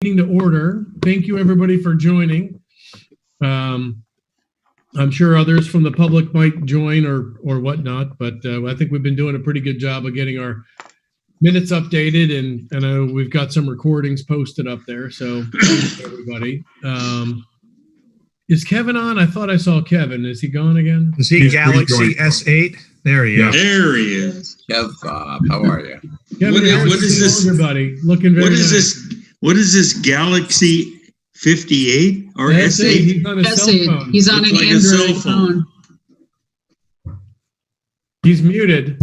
meeting to order. Thank you, everybody, for joining. I'm sure others from the public might join or whatnot, but I think we've been doing a pretty good job of getting our minutes updated, and we've got some recordings posted up there. So, thanks, everybody. Is Kevin on? I thought I saw Kevin. Is he gone again? Is he Galaxy S8? There he is. There he is. Kev, how are you? Kevin, What is this? Everybody looking very nice. What is this Galaxy 58 or S8? He's on a cell phone. He's on an Android phone. He's muted.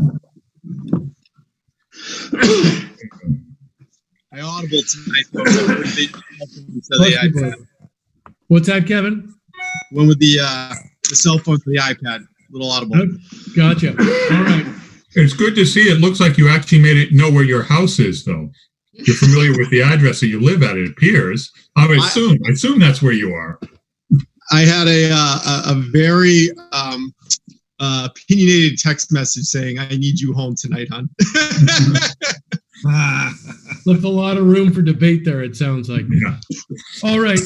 I audible tonight. The What's that, Kevin? One with the cell phone for the iPad. Little audible. Oh, gotcha. All right. It's good to see. It looks like you actually made it know where your house is, though. You're familiar with the address that you live at, it appears. I assume that's where you are. I had a very opinionated text message saying, "I need you home tonight, hon." Left a lot of room for debate there, it sounds like. Yeah. All right.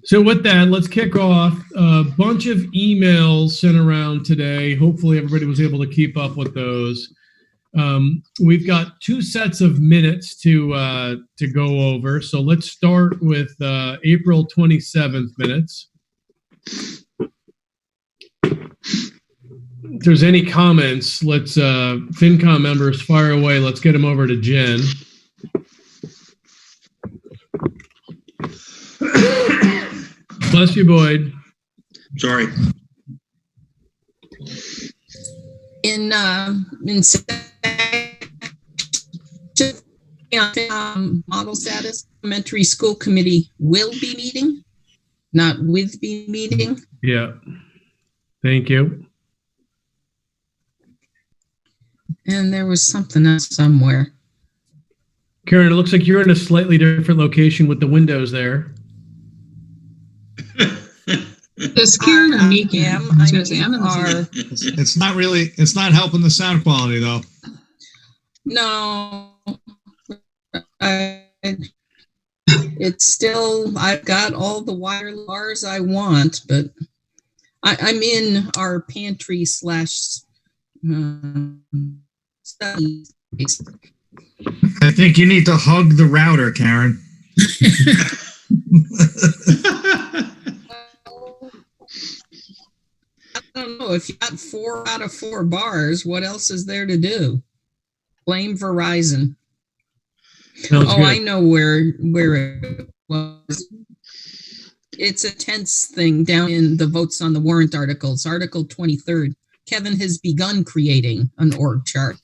So with that, let's kick off. A bunch of emails sent around today. Hopefully everybody was able to keep up with those. We've got 2 sets of minutes to go over. So let's start with April 27th minutes. If there's any comments, let's FinCom members fire away. Let's get them over to Jen. Bless you, Boyd. Sorry. In model status, elementary school committee will be meeting, not with be meeting. Yeah. Thank you. And there was something else somewhere. Karen, it looks like you're in a slightly different location with the windows there. This Karen or me? It's not really. It's not helping the sound quality, though. No, it's still. I've got all the wire bars I want, but I'm in our pantry / study. I think you need to hug the router, Karen. I don't know. If you got 4 out of 4 bars, what else is there to do? Blame Verizon. Sounds good. I know where it was. It's a tense thing down in the votes on the warrant articles. Article 23rd. Kevin has begun creating an org chart.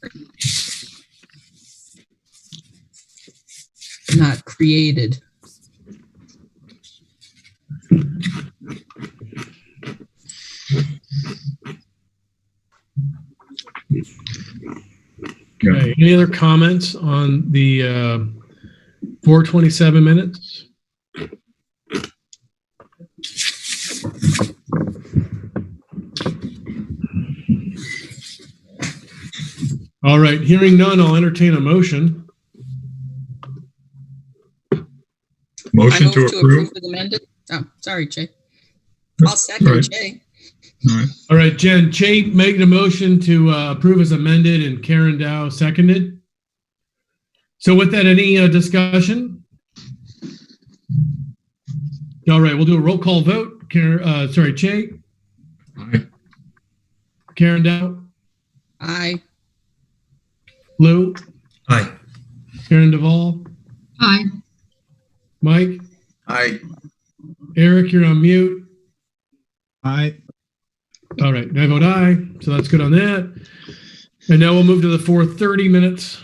Not created. Okay. Any other comments on the 427 minutes? All right. Hearing none, I'll entertain a motion. Motion to approve. With amended. Oh, sorry, Jay. I'll second Jay. All right, Jen. Jay made a motion to approve as amended, and Karen Dow seconded. So with that, any discussion? All right, we'll do a roll call vote. Jay. Aye. Karen Dow. Aye. Lou. Aye. Karen Duvall. Aye. Mike. Aye. Eric, you're on mute. Aye. All right, I vote aye, so that's good on that. And now we'll move to the 430 minutes.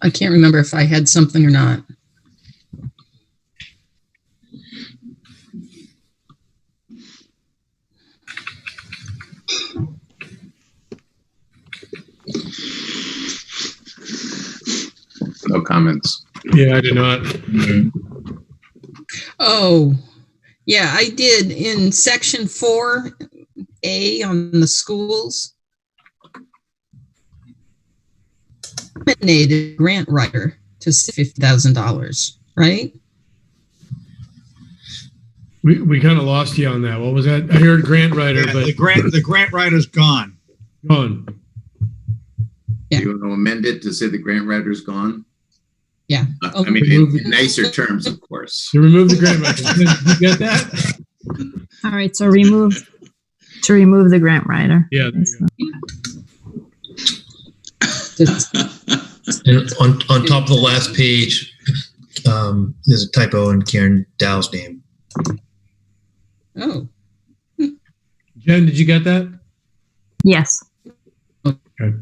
I can't remember if I had something or not. No comments. Yeah, I did not. Yeah. Oh, yeah, I did in section 4A on the schools. Nominated grant writer to $50,000, right? We kind of lost you on that. What was that? I heard grant writer, Yeah, but the grant writer's gone. gone. Yeah. You want to amend it to say the grant writer's gone? Yeah. I mean, in nicer terms, of course. To remove the grant writer. Did you get that? All right, so remove the grant writer. Yeah. There you go. And on top of the last page, there's a typo in Karen Dow's name. Oh, Jen, did you get that? Yes. Okay.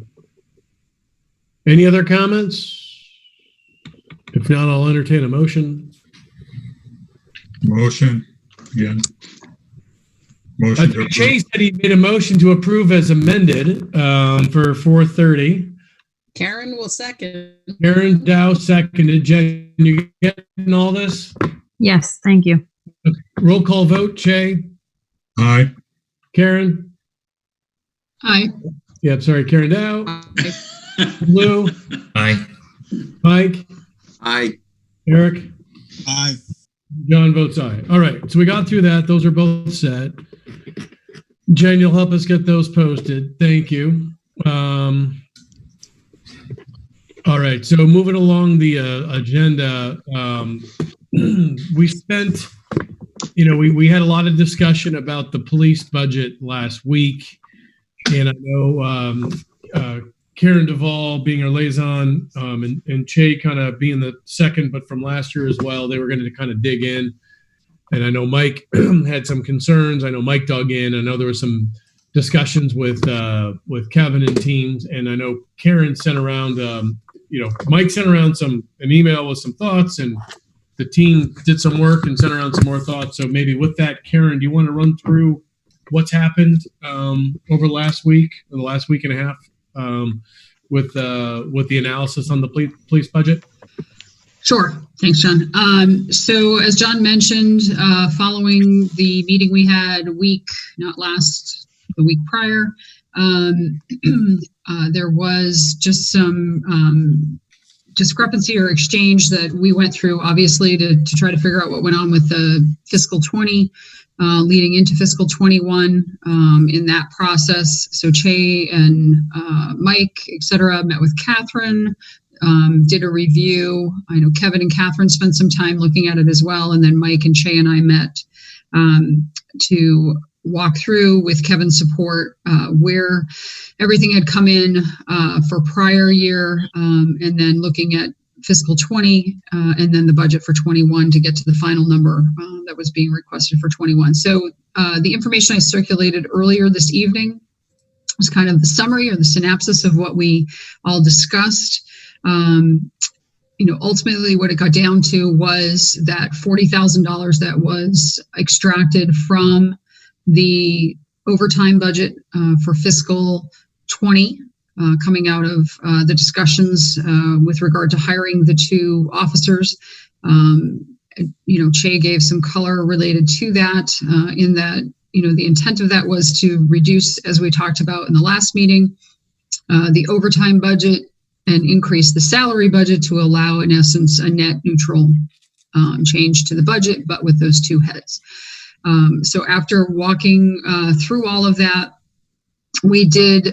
Any other comments? If not, I'll entertain a motion. Motion. Yeah. Motion to Jay approve. said he made a motion to approve as amended for 4:30. Karen will second. Karen Dow seconded. Jen, you getting all this? Yes, thank you. Roll call vote. Jay, Aye. Karen. Aye. Yep, sorry, Karen Dow. Lou, Aye. Mike, I Eric. Aye. John votes aye. All right, so we got through that. Those are both set. Jen, you'll help us get those posted. Thank you. All right, so moving along the agenda, we spent, we had a lot of discussion about the police budget last week, and I know Karen Duvall being our liaison, and Che kind of being the second, but from last year as well, they were going to kind of dig in. And I know Mike had some concerns. I know Mike dug in. I know there were some discussions with Kevin and teams, and I know Karen sent around, Mike sent around an email with some thoughts, and the team did some work and sent around some more thoughts. So maybe with that, Karen, do you want to run through what's happened over last week or the last week and a half with the analysis on the police budget? Sure. Thanks, John. So as John mentioned, following the meeting we had the week prior, there was just some discrepancy or exchange that we went through, obviously, to try to figure out what went on with the fiscal 20 leading into fiscal 21 in that process. So Che and Mike, et cetera, met with Catherine, did a review. I know Kevin and Catherine spent some time looking at it as well. And then Mike and Che and I met to walk through with Kevin's support where everything had come in for prior year, and then looking at fiscal 20 and then the budget for 21 to get to the final number that was being requested for 21. So the information I circulated earlier this evening was kind of the summary or the synopsis of what we all discussed. Ultimately what it got down to was that $40,000 that was extracted from the overtime budget for fiscal 20, coming out of the discussions with regard to hiring the two officers. Che gave some color related to that, in that, the intent of that was to reduce, as we talked about in the last meeting, the overtime budget and increase the salary budget to allow, in essence, a net neutral change to the budget, but with those two heads. So after walking through all of that, we did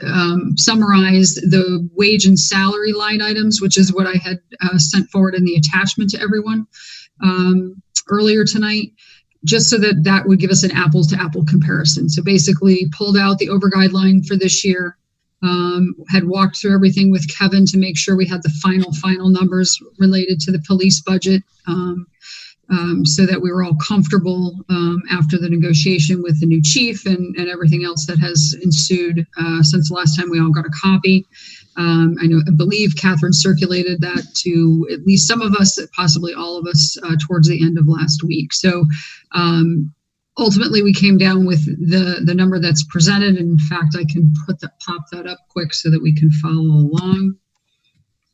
summarize the wage and salary line items, which is what I had sent forward in the attachment to everyone earlier tonight, just so that would give us an apples to apple comparison. So basically pulled out the over guideline for this year, had walked through everything with Kevin to make sure we had the final numbers related to the police budget, so that we were all comfortable after the negotiation with the new chief and everything else that has ensued since the last time we all got a copy. I believe Catherine circulated that to at least some of us, possibly all of us, towards the end of last week. So ultimately, we came down with the number that's presented. In fact, I can pop that up quick so that we can follow along.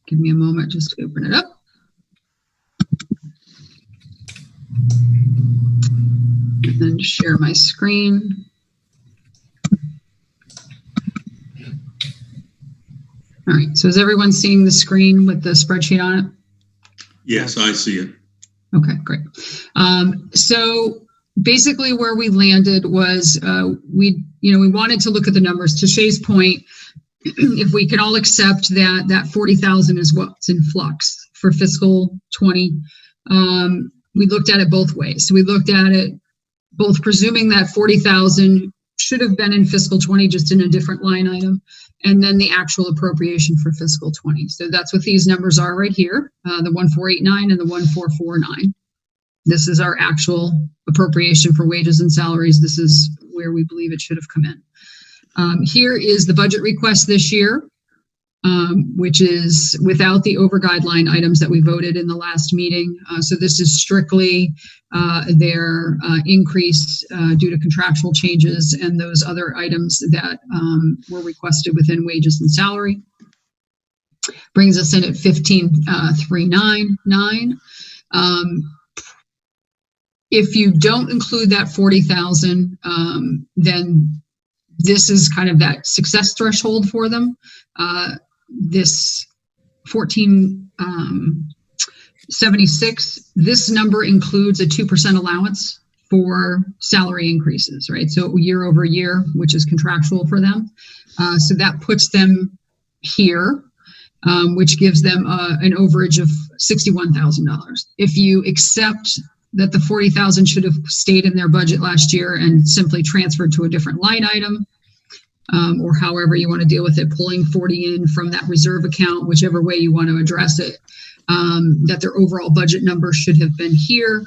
Give me a moment just to open it up. and share my screen. All right, so is everyone seeing the screen with the spreadsheet on it? Yes, I see it. Okay, great. So basically where we landed was we wanted to look at the numbers. To Shay's point, if we could all accept that 40,000 is what's in flux for fiscal 20, we looked at it both ways. So we looked at it both presuming that 40,000 should have been in fiscal 20, just in a different line item, and then the actual appropriation for fiscal 20. So that's what these numbers are right here, the 1489 and the 1449. This is our actual appropriation for wages and salaries. This is where we believe it should have come in. Here is the budget request this year, which is without the over guideline items that we voted in the last meeting. So this is strictly their increase due to contractual changes and those other items that were requested within wages and salary. Brings us in at 15,399. If you don't include that 40,000, then this is kind of that success threshold for them. This 1476, this number includes a 2% allowance for salary increases, right? So year over year, which is contractual for them. So that puts them here, which gives them an overage of $61,000. If you accept that the 40,000 should have stayed in their budget last year and simply transferred to a different line item, or however you want to deal with it, pulling 40 in from that reserve account, whichever way you want to address it, that their overall budget number should have been here.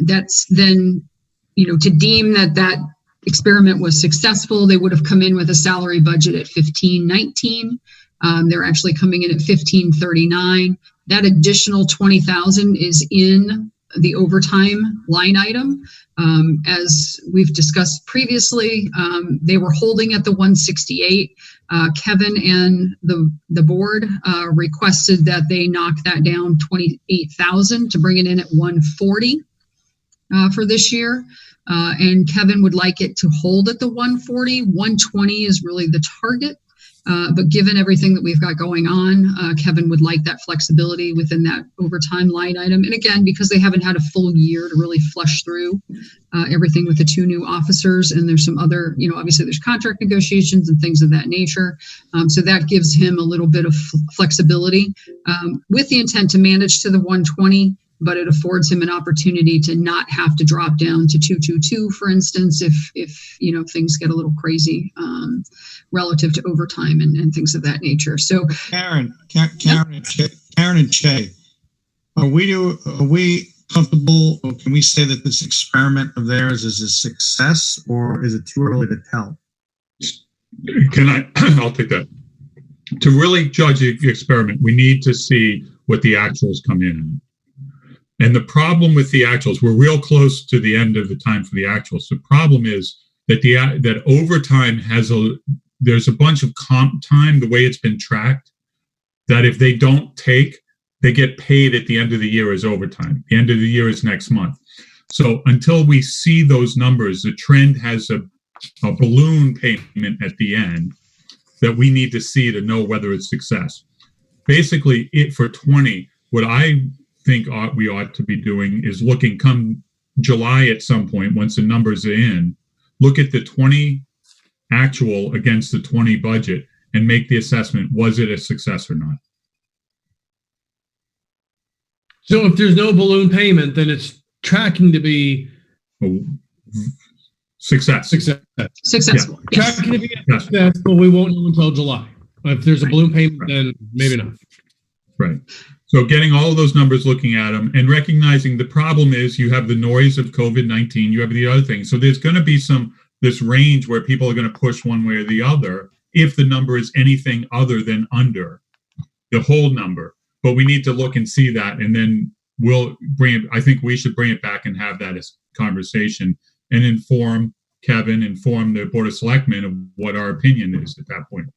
That's then, to deem that experiment was successful, they would have come in with a salary budget at 1519. They're actually coming in at 1539. That additional 20,000 is in the overtime line item. As we've discussed previously, they were holding at the 168. Kevin and the board requested that they knock that down 28,000 to bring it in at 140 for this year. And Kevin would like it to hold at the 140. 120 is really the target. But given everything that we've got going on, Kevin would like that flexibility within that overtime line item. And again, because they haven't had a full year to really flush through everything with the two new officers, and there's some other, obviously there's contract negotiations and things of that nature. So that gives him a little bit of flexibility with the intent to manage to the 120, but it affords him an opportunity to not have to drop down to 222, for instance, if things get a little crazy relative to overtime and things of that nature. So Karen and Shay, are we comfortable, or can we say that this experiment of theirs is a success, or is it too early to tell? I'll take that. To really judge the experiment, we need to see what the actuals come in. And the problem with the actuals, we're real close to the end of the time for the actuals. The problem is that that overtime there's a bunch of comp time, the way it's been tracked, that if they don't take, they get paid at the end of the year as overtime. The end of the year is next month. So until we see those numbers, the trend has a balloon payment at the end that we need to see to know whether it's success. Basically, for 20, what I think we ought to be doing is looking come July at some point, once the numbers are in, look at the 20 actual against the 20 budget and make the assessment, was it a success or not? So if there's no balloon payment, then it's tracking to be success. Successful. Yeah. Yes. Tracking to be a success, but we won't know until July. If there's a balloon payment, then maybe not. Right. So getting all of those numbers, looking at them, and recognizing the problem is you have the noise of COVID-19, you have the other things. So there's going to be this range where people are going to push one way or the other if the number is anything other than under the whole number. But we need to look and see that, and then I think we should bring it back and have that as conversation and inform Kevin, inform the Board of Selectmen of what our opinion is at that point.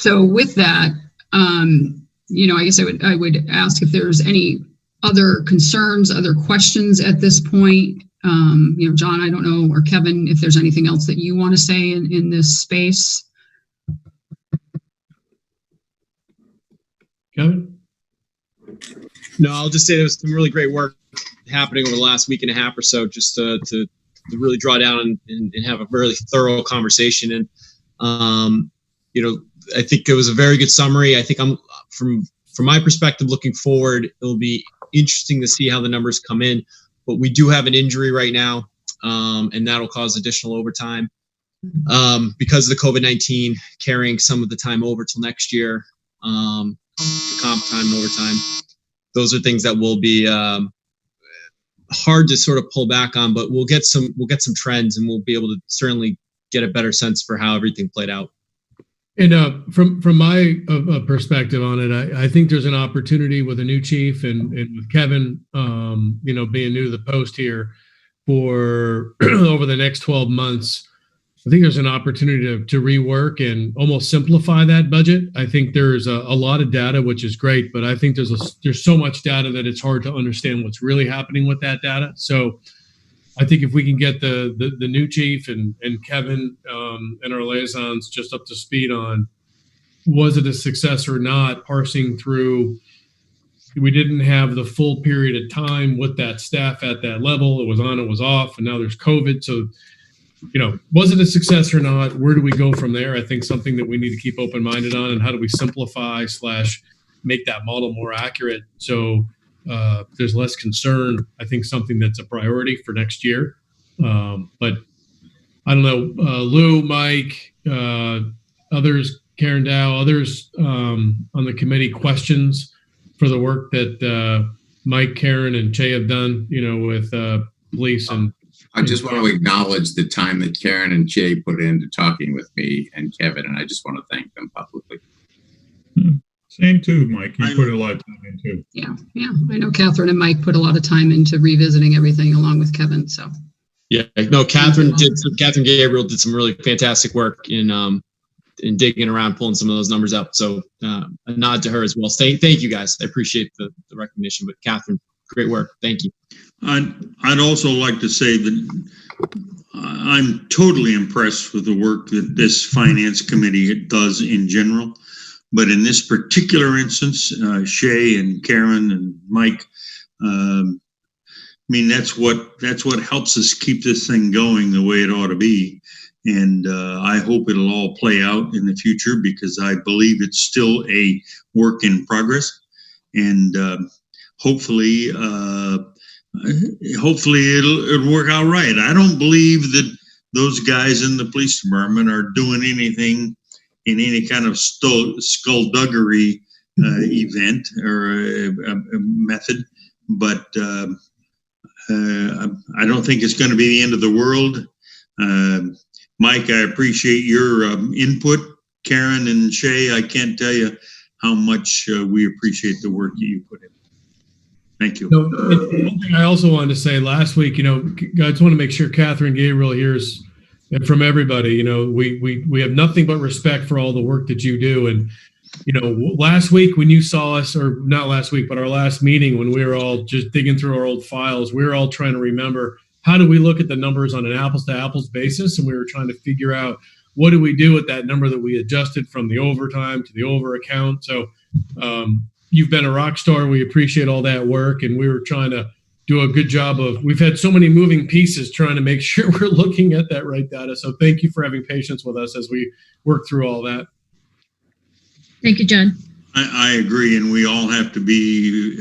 So with that, I guess I would ask if there's any other concerns, other questions at this point. John, I don't know, or Kevin, if there's anything else that you want to say in this space. Kevin? No, I'll just say there was some really great work happening over the last week and a half or so, just to really draw down and have a really thorough conversation. And, I think it was a very good summary. I think I'm from my perspective, looking forward, it'll be interesting to see how the numbers come in, but we do have an injury right now. And that'll cause additional overtime because of the COVID-19 carrying some of the time over till next year, the comp time and overtime. Those are things that will be hard to sort of pull back on, but we'll get some trends, and we'll be able to certainly get a better sense for how everything played out. And from my perspective on it, I think there's an opportunity with a new chief and with Kevin, being new to the post here for over the next 12 months. I think there's an opportunity to rework and almost simplify that budget. I think there's a lot of data, which is great, but I think there's so much data that it's hard to understand what's really happening with that data. So I think if we can get the new chief and Kevin and our liaisons just up to speed on was it a success or not, parsing through, we didn't have the full period of time with that staff at that level. It was on, it was off, and now there's COVID. So, was it a success or not? Where do we go from there? I think something that we need to keep open-minded on, and how do we simplify / make that model more accurate so there's less concern. I think something that's a priority for next year. But I don't know, Lou, Mike, others, Karen Dow, others on the committee, questions for the work that Mike, Karen, and Che have done, with police and. I just want to acknowledge the time that Karen and Che put into talking with me and Kevin, and I just want to thank them publicly. Same too, Mike. You put a lot of time in too. Yeah. I know Catherine and Mike put a lot of time into revisiting everything along with Kevin. So. Yeah, no, Catherine Gabriel did some really fantastic work in digging around, pulling some of those numbers up. So a nod to her as well. Thank you guys. I appreciate the recognition, but Catherine, great work. Thank you. I'd also like to say that I'm totally impressed with the work that this finance committee does in general. But in this particular instance, Shay and Karen and Mike, that's what helps us keep this thing going the way it ought to be. And I hope it'll all play out in the future, because I believe it's still a work in progress. And hopefully it'll work out right. I don't believe that those guys in the police department are doing anything in any kind of skullduggery event or a method, but I don't think it's going to be the end of the world. Mike, I appreciate your input. Karen and Shay, I can't tell you how much we appreciate the work that you put in. Thank you. One thing I also wanted to say last week, I just want to make sure Catherine Gabriel hears from everybody. We have nothing but respect for all the work that you do. And, last week when you saw us, or not last week, but our last meeting, when we were all just digging through our old files, we were all trying to remember, how do we look at the numbers on an apples to apples basis? And we were trying to figure out, what do we do with that number that we adjusted from the overtime to the over account? So, you've been a rock star. We appreciate all that work. And we were trying to do a good job we've had so many moving pieces trying to make sure we're looking at that right data. So thank you for having patience with us as we work through all that. Thank you, John. I agree. And we all have to be,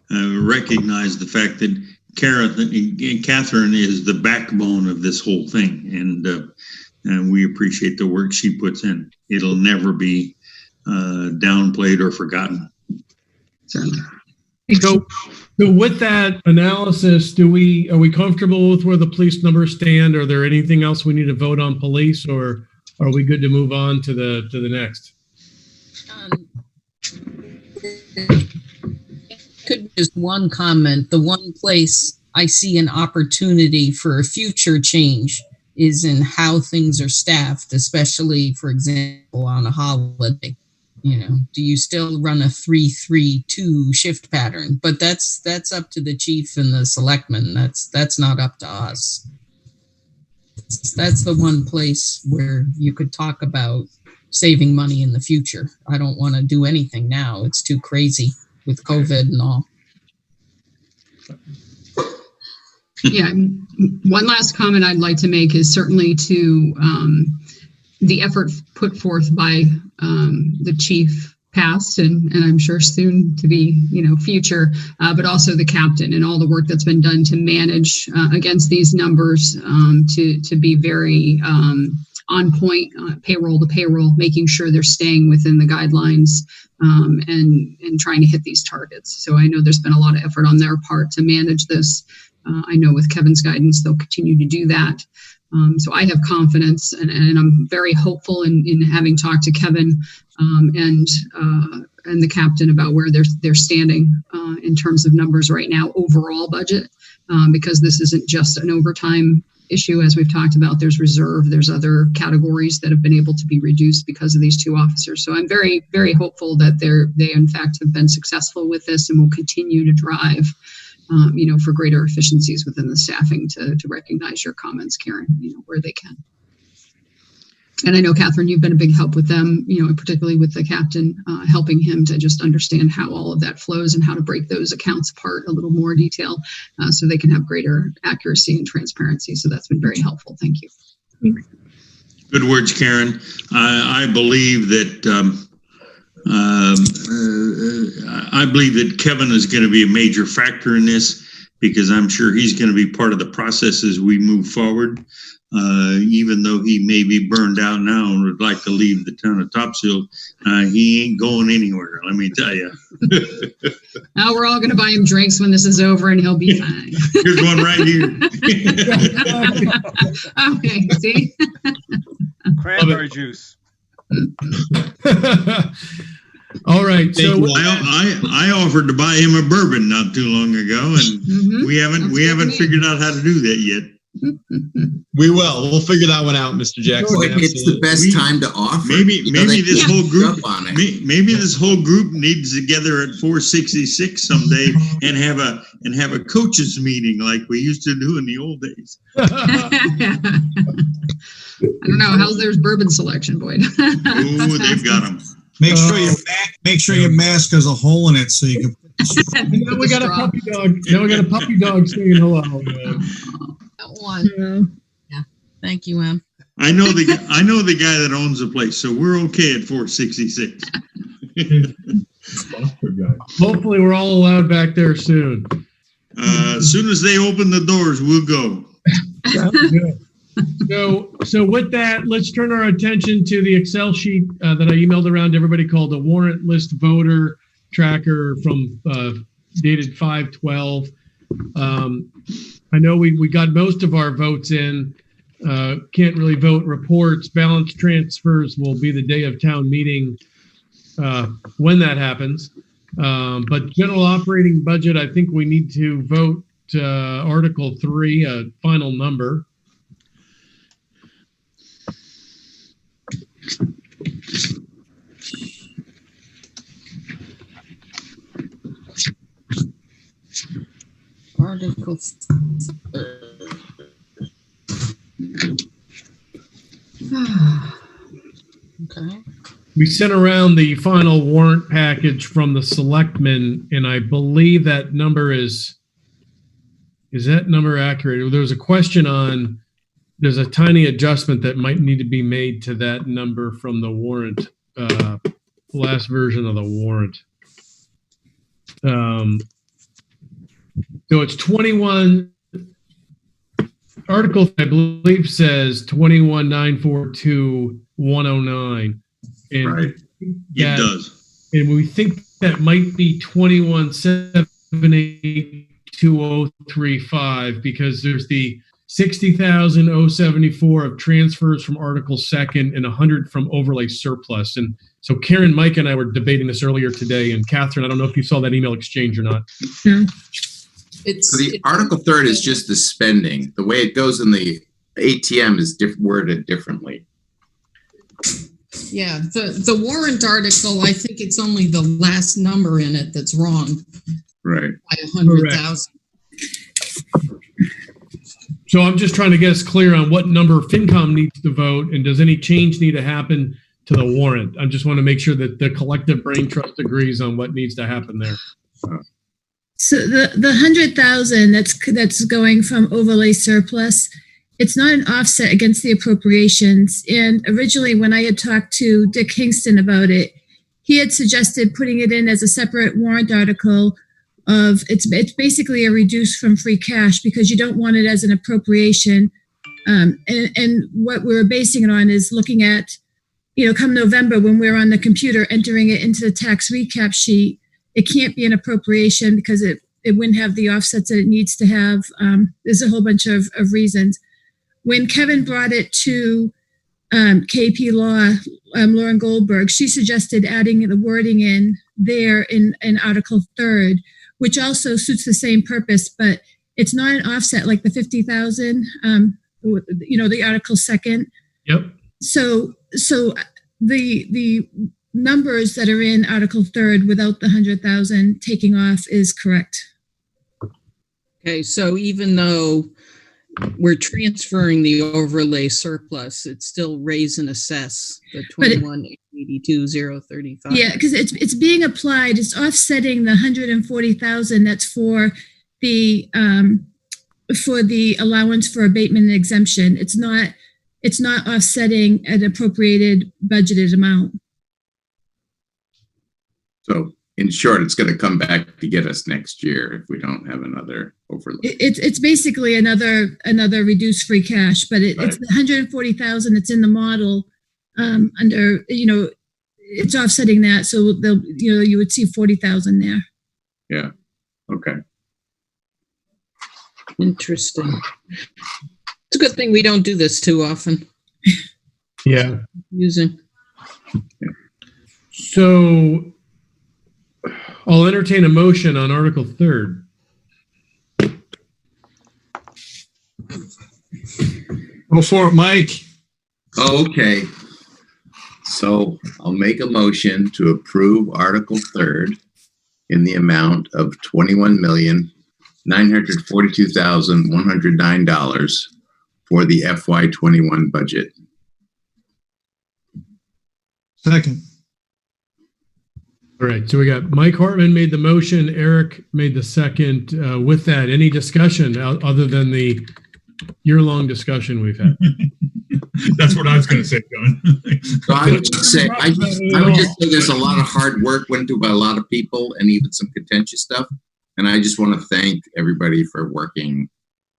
recognize the fact that Catherine is the backbone of this whole thing. And we appreciate the work she puts in. It'll never be downplayed or forgotten. Certainly. So with that analysis, are we comfortable with where the police numbers stand? Are there anything else we need to vote on police, or are we good to move on to the next? Could just one comment. The one place I see an opportunity for a future change is in how things are staffed, especially, for example, on a holiday. Do you still run a 3-3-2 shift pattern? But that's up to the chief and the selectmen. That's not up to us. That's the one place where you could talk about saving money in the future. I don't want to do anything now. It's too crazy with COVID and all. Yeah. One last comment I'd like to make is certainly to the effort put forth by the chief past and I'm sure soon to be, future, but also the captain and all the work that's been done to manage against these numbers, to be very on point, payroll to payroll, making sure they're staying within the guidelines and trying to hit these targets. So I know there's been a lot of effort on their part to manage this. I know with Kevin's guidance, they'll continue to do that. So I have confidence and I'm very hopeful in having talked to Kevin and the captain about where they're standing in terms of numbers right now, overall budget, because this isn't just an overtime issue. As we've talked about, there's reserve, there's other categories that have been able to be reduced because of these two officers. So I'm very, very hopeful that they in fact have been successful with this and will continue to drive for greater efficiencies within the staffing to recognize your comments, Karen, where they can. And I know, Catherine, you've been a big help with them, particularly with the captain, helping him to just understand how all of that flows and how to break those accounts apart a little more detail so they can have greater accuracy and transparency. So that's been very helpful. Thank you. Thanks. Good words, Karen. I believe that I believe that Kevin is going to be a major factor in this because I'm sure he's going to be part of the process as we move forward. Even though he may be burned out now and would like to leave the town of Topsfield, he ain't going anywhere, let me tell you. Now we're all going to buy him drinks when this is over and he'll be fine. Here's one right here. Okay, see? Cranberry juice. All right. So I offered to buy him a bourbon not too long ago, and we haven't figured out how to do that yet. We will. We'll figure that one out, Mr. Jackson. It's the best time to offer. Maybe this whole group on it. Maybe this whole group needs to gather at 466 someday and have a coaches meeting like we used to do in the old days. I don't know. How's their bourbon selection, Boyd? Oh, they've got them. Make sure your mask has a hole in it so you can. Now we got a puppy dog. Now we got a puppy dog saying hello. That one. Yeah. Thank you, Em. I know the guy that owns the place, so we're okay at 466. Hopefully, we're all allowed back there soon. As soon as they open the doors, we'll go. Sounds good. So with that, let's turn our attention to the Excel sheet that I emailed around to everybody called the warrant list voter tracker from dated 5/12. I know we got most of our votes in. Can't really vote reports. Balance transfers will be the day of town meeting when that happens. But general operating budget, I think we need to vote Article 3, a final number. Article. Okay. We sent around the final warrant package from the selectmen, and I believe that number is that number accurate? There was a question on, there's a tiny adjustment that might need to be made to that number from the warrant, last version of the warrant. So it's 21, Article, I believe, says 21,942,109. And Right. It does. And we think that might be 21,782,035 because there's the 60,074 of transfers from Article 2nd and 100 from overlay surplus. And so Karen, Mike, and I were debating this earlier today. And Catherine, I don't know if you saw that email exchange or not. So the Article 3rd is just the spending. The way it goes in the ATM is worded differently. Yeah, the warrant article, I think it's only the last number in it that's wrong Right. by 100,000. So I'm just trying to get us clear on what number FinCom needs to vote, and does any change need to happen to the warrant? I just want to make sure that the collective brain trust agrees on what needs to happen there. So the 100,000 that's going from overlay surplus, it's not an offset against the appropriations. And originally, when I had talked to Dick Kingston about it, he had suggested putting it in as a separate warrant article. It's basically a reduce from free cash because you don't want it as an appropriation. And what we're basing it on is looking at, come November when we're on the computer entering it into the tax recap sheet, it can't be an appropriation because it wouldn't have the offsets that it needs to have. There's a whole bunch of reasons. When Kevin brought it to KP Law, Lauren Goldberg, she suggested adding the wording in there in Article 3rd, which also suits the same purpose, but it's not an offset like the 50,000, the Article 2nd. Yep. So the numbers that are in Article 3rd without the 100,000 taking off is correct. Okay, so even though we're transferring the overlay surplus, it's still raise and assess the 21,820,35. Yeah, because it's being applied. It's offsetting the 140,000 that's for the allowance for abatement and exemption. It's not offsetting an appropriated budgeted amount. So in short, it's going to come back to get us next year if we don't have another overlay. It's basically another reduced free cash, but Right. it's the 140,000 that's in the model under, it's offsetting that. So they'll, you would see 40,000 there. Yeah. Okay. Interesting. It's a good thing we don't do this too often. Yeah. Using. So I'll entertain a motion on Article 3rd. Go for it, Mike. Okay. So I'll make a motion to approve Article 3rd in the amount of $21,942,109 for the FY21 budget. Second. All right, so we got Mike Hartman made the motion, Eric made the second. With that, any discussion other than the year-long discussion we've had? That's what I was going to say, John. So I would just say, I would just say there's a lot of hard work went into by a lot of people and even some contentious stuff. And I just want to thank everybody for working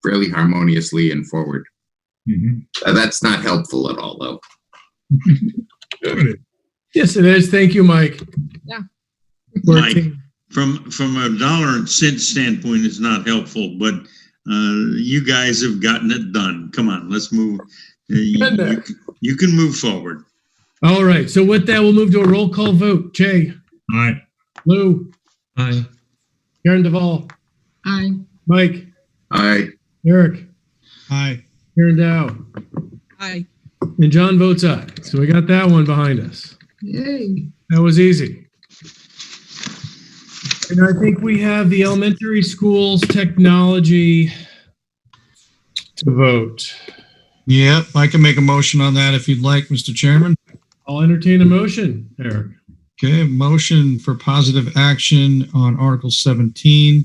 fairly harmoniously and forward. Mm-hmm. That's not helpful at all, though. Yes, it is. Thank you, Mike. Yeah. Mike, from a dollar and cent standpoint, it's not helpful, but you guys have gotten it done. Come on, let's move. You can move forward. All right, so with that, we'll move to a roll call vote. Jay. Aye. Lou. Aye. Karen Duvall. Aye. Mike. Aye. Eric. Aye. Karen Dow. Aye. And John votes aye. So we got that one behind us. Yay. That was easy. And I think we have the elementary schools technology to vote. Yep, I can make a motion on that if you'd like, Mr. Chairman. I'll entertain a motion, Eric. Okay, motion for positive action on Article 17,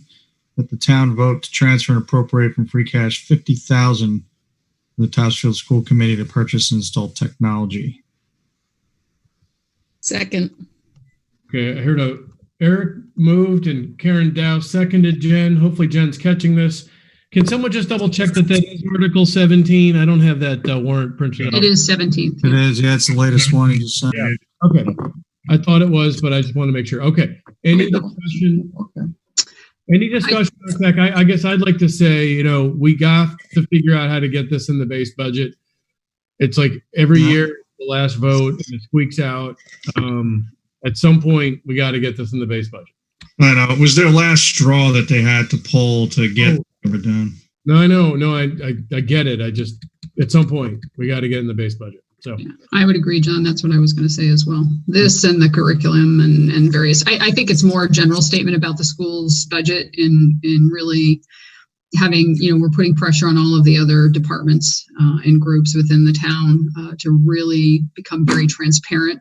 that the town vote to transfer and appropriate from free cash $50,000 to the Topsfield School Committee to purchase and install technology. Second. Okay, I heard Eric moved and Karen Dow seconded. Jen, hopefully Jen's catching this. Can someone just double check that is Article 17? I don't have that warrant printed out. It is 17th. It is, yeah, it's the latest one you just sent. Yeah. Okay. I thought it was, but I just want to make sure. Okay. Any discussion? Okay. Any discussion? I guess I'd like to say, we got to figure out how to get this in the base budget. It's like every year, the last vote, and it squeaks out. At some point, we got to get this in the base budget. I know, it was their last straw that they had to pull to get it done. No, I know. No, I get it. at some point, we got to get in the base budget. So Yeah, I would agree, John. That's what I was going to say as well. This and the curriculum and various, I think it's more a general statement about the school's budget in really having, we're putting pressure on all of the other departments and groups within the town to really become very transparent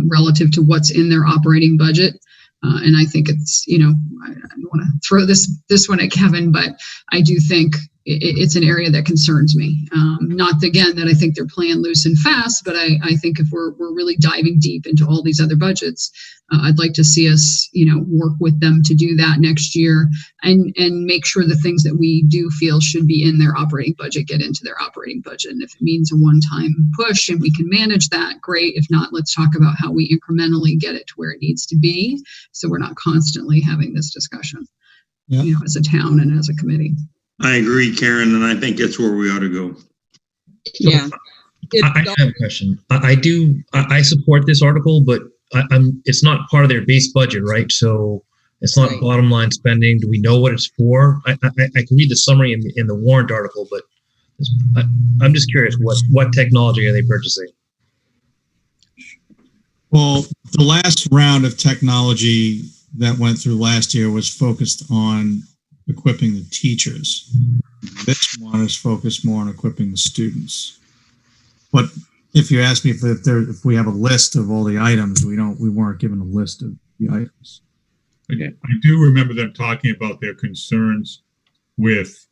relative to what's in their operating budget. And I think it's, I don't want to throw this one at Kevin, but I do think it's an area that concerns me. Not again that I think they're playing loose and fast, but I think if we're really diving deep into all these other budgets, I'd like to see us, work with them to do that next year and make sure the things that we do feel should be in their operating budget get into their operating budget. And if it means a one-time push and we can manage that, great. If not, let's talk about how we incrementally get it to where it needs to be, so we're not constantly having this discussion, as a town and as a committee. I agree, Karen, and I think that's where we ought to go. Yeah. I have a question. I support this article, but it's not part of their base budget, right? So it's not Right. bottom line spending. Do we know what it's for? I can read the summary in the warrant article, but I'm just curious, what technology are they purchasing? Well, the last round of technology that went through last year was focused on equipping the teachers. This one is focused more on equipping the students. But if you ask me if we have a list of all the items, we weren't given a list of the items. I do remember them talking about their concerns with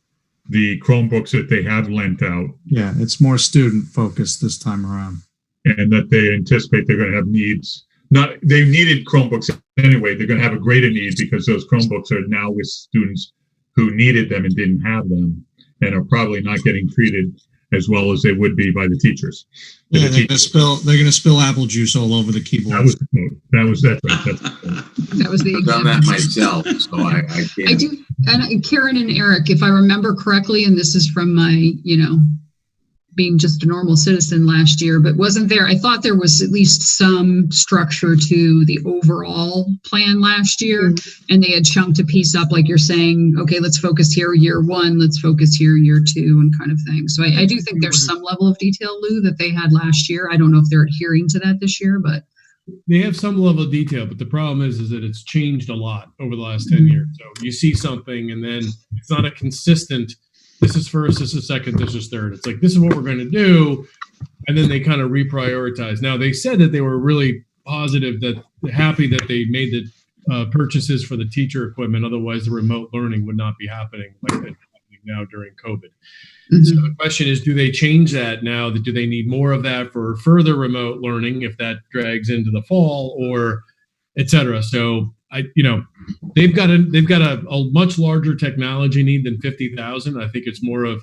the Chromebooks that they have lent out, Yeah, it's more student focused this time around. and that they anticipate they're going to have needs. They needed Chromebooks anyway. They're going to have a greater need because those Chromebooks are now with students who needed them and didn't have them, and are probably not getting treated as well as they would be by the teachers. Yeah, they're gonna spill apple juice all over the keyboard. That's right. That was the I've done that myself, so I can't. I do, and Karen and Eric, if I remember correctly, and this is from my, being just a normal citizen last year, but wasn't there, I thought there was at least some structure to the overall plan last year, and they had chunked a piece up, like you're saying, okay, let's focus here year one, let's focus here year two, and kind of thing. So I do think there's some level of detail, Lou, that they had last year. I don't know if they're adhering to that this year, but they have some level of detail, but the problem is that it's changed a lot over the last 10 years. So you see something and then it's not a consistent, this is first, this is second, this is third. It's like, this is what we're going to do. And then they kind of reprioritize. Now, they said that they were really positive, happy that they made the purchases for the teacher equipment. Otherwise, the remote learning would not be happening like it's happening now during COVID. Mm-hmm. So the question is, do they change that now? Do they need more of that for further remote learning if that drags into the fall, or et cetera? So they've got a much larger technology need than 50,000. I think it's more of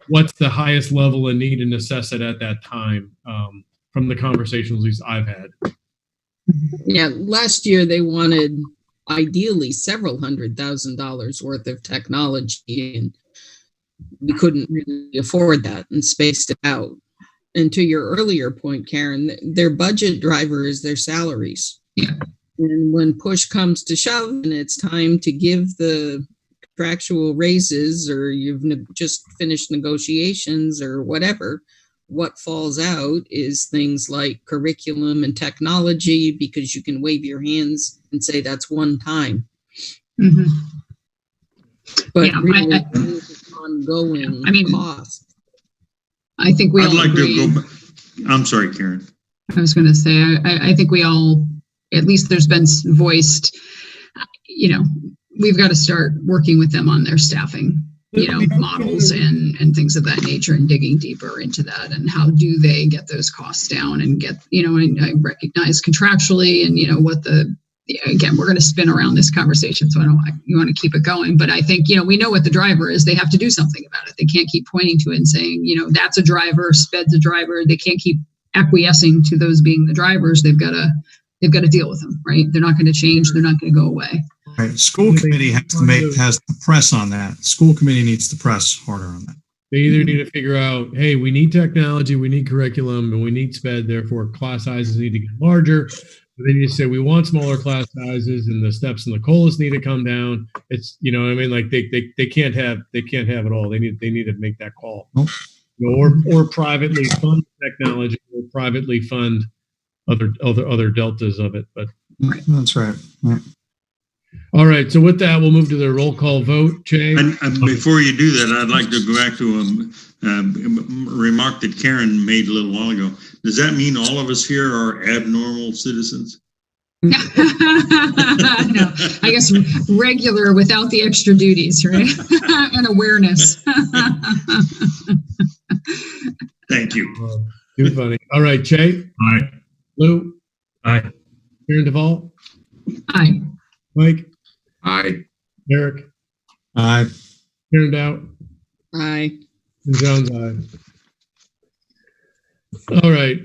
what's the highest level of need and assess it at that time, from the conversations at least I've had. Yeah, last year they wanted ideally several $100,000 worth of technology, and we couldn't really afford that and spaced it out. And to your earlier point, Karen, their budget driver is their salaries. Yeah. And when push comes to shove and it's time to give the contractual raises, or you've just finished negotiations or whatever, what falls out is things like curriculum and technology, because you can wave your hands and say that's one time. mm-hmm. But Yeah, really, it's ongoing cost. I think we I'd all like agree. to go back. I'm sorry, Karen. I was going to say, I think we all, at least there's been voiced, we've got to start working with them on their staffing, models and things of that nature, and digging deeper into that, and how do they get those costs down and get, and I recognize contractually and, again, we're going to spin around this conversation, so you want to keep it going. But I think, we know what the driver is. They have to do something about it. They can't keep pointing to it and saying, that's a driver, SPED's a driver. They can't keep acquiescing to those being the drivers. They've got to deal with them, right? They're not going to change. They're not going to go away. Right. School committee has to press on that. School committee needs to press harder on that. They either need to figure out, hey, we need technology, we need curriculum, and we need SPED, therefore class sizes need to get larger. But then you say we want smaller class sizes, and the steps and the COLAs need to come down. It's, like they can't have it all. They need to make that call. Nope. or privately fund technology or privately fund other deltas of it. But That's right. Yeah. all right. So with that, we'll move to the roll call vote. Jay? And before you do that, I'd like to go back to a remark that Karen made a little while ago. Does that mean all of us here are abnormal citizens? No, I guess regular without the extra duties, right? And awareness. Thank you. Too funny. All right, Jay? Aye. Lou? Aye. Karen Duvall? Aye. Mike? Aye. Eric? Aye. Karen Dow? Aye. And John's aye. All right.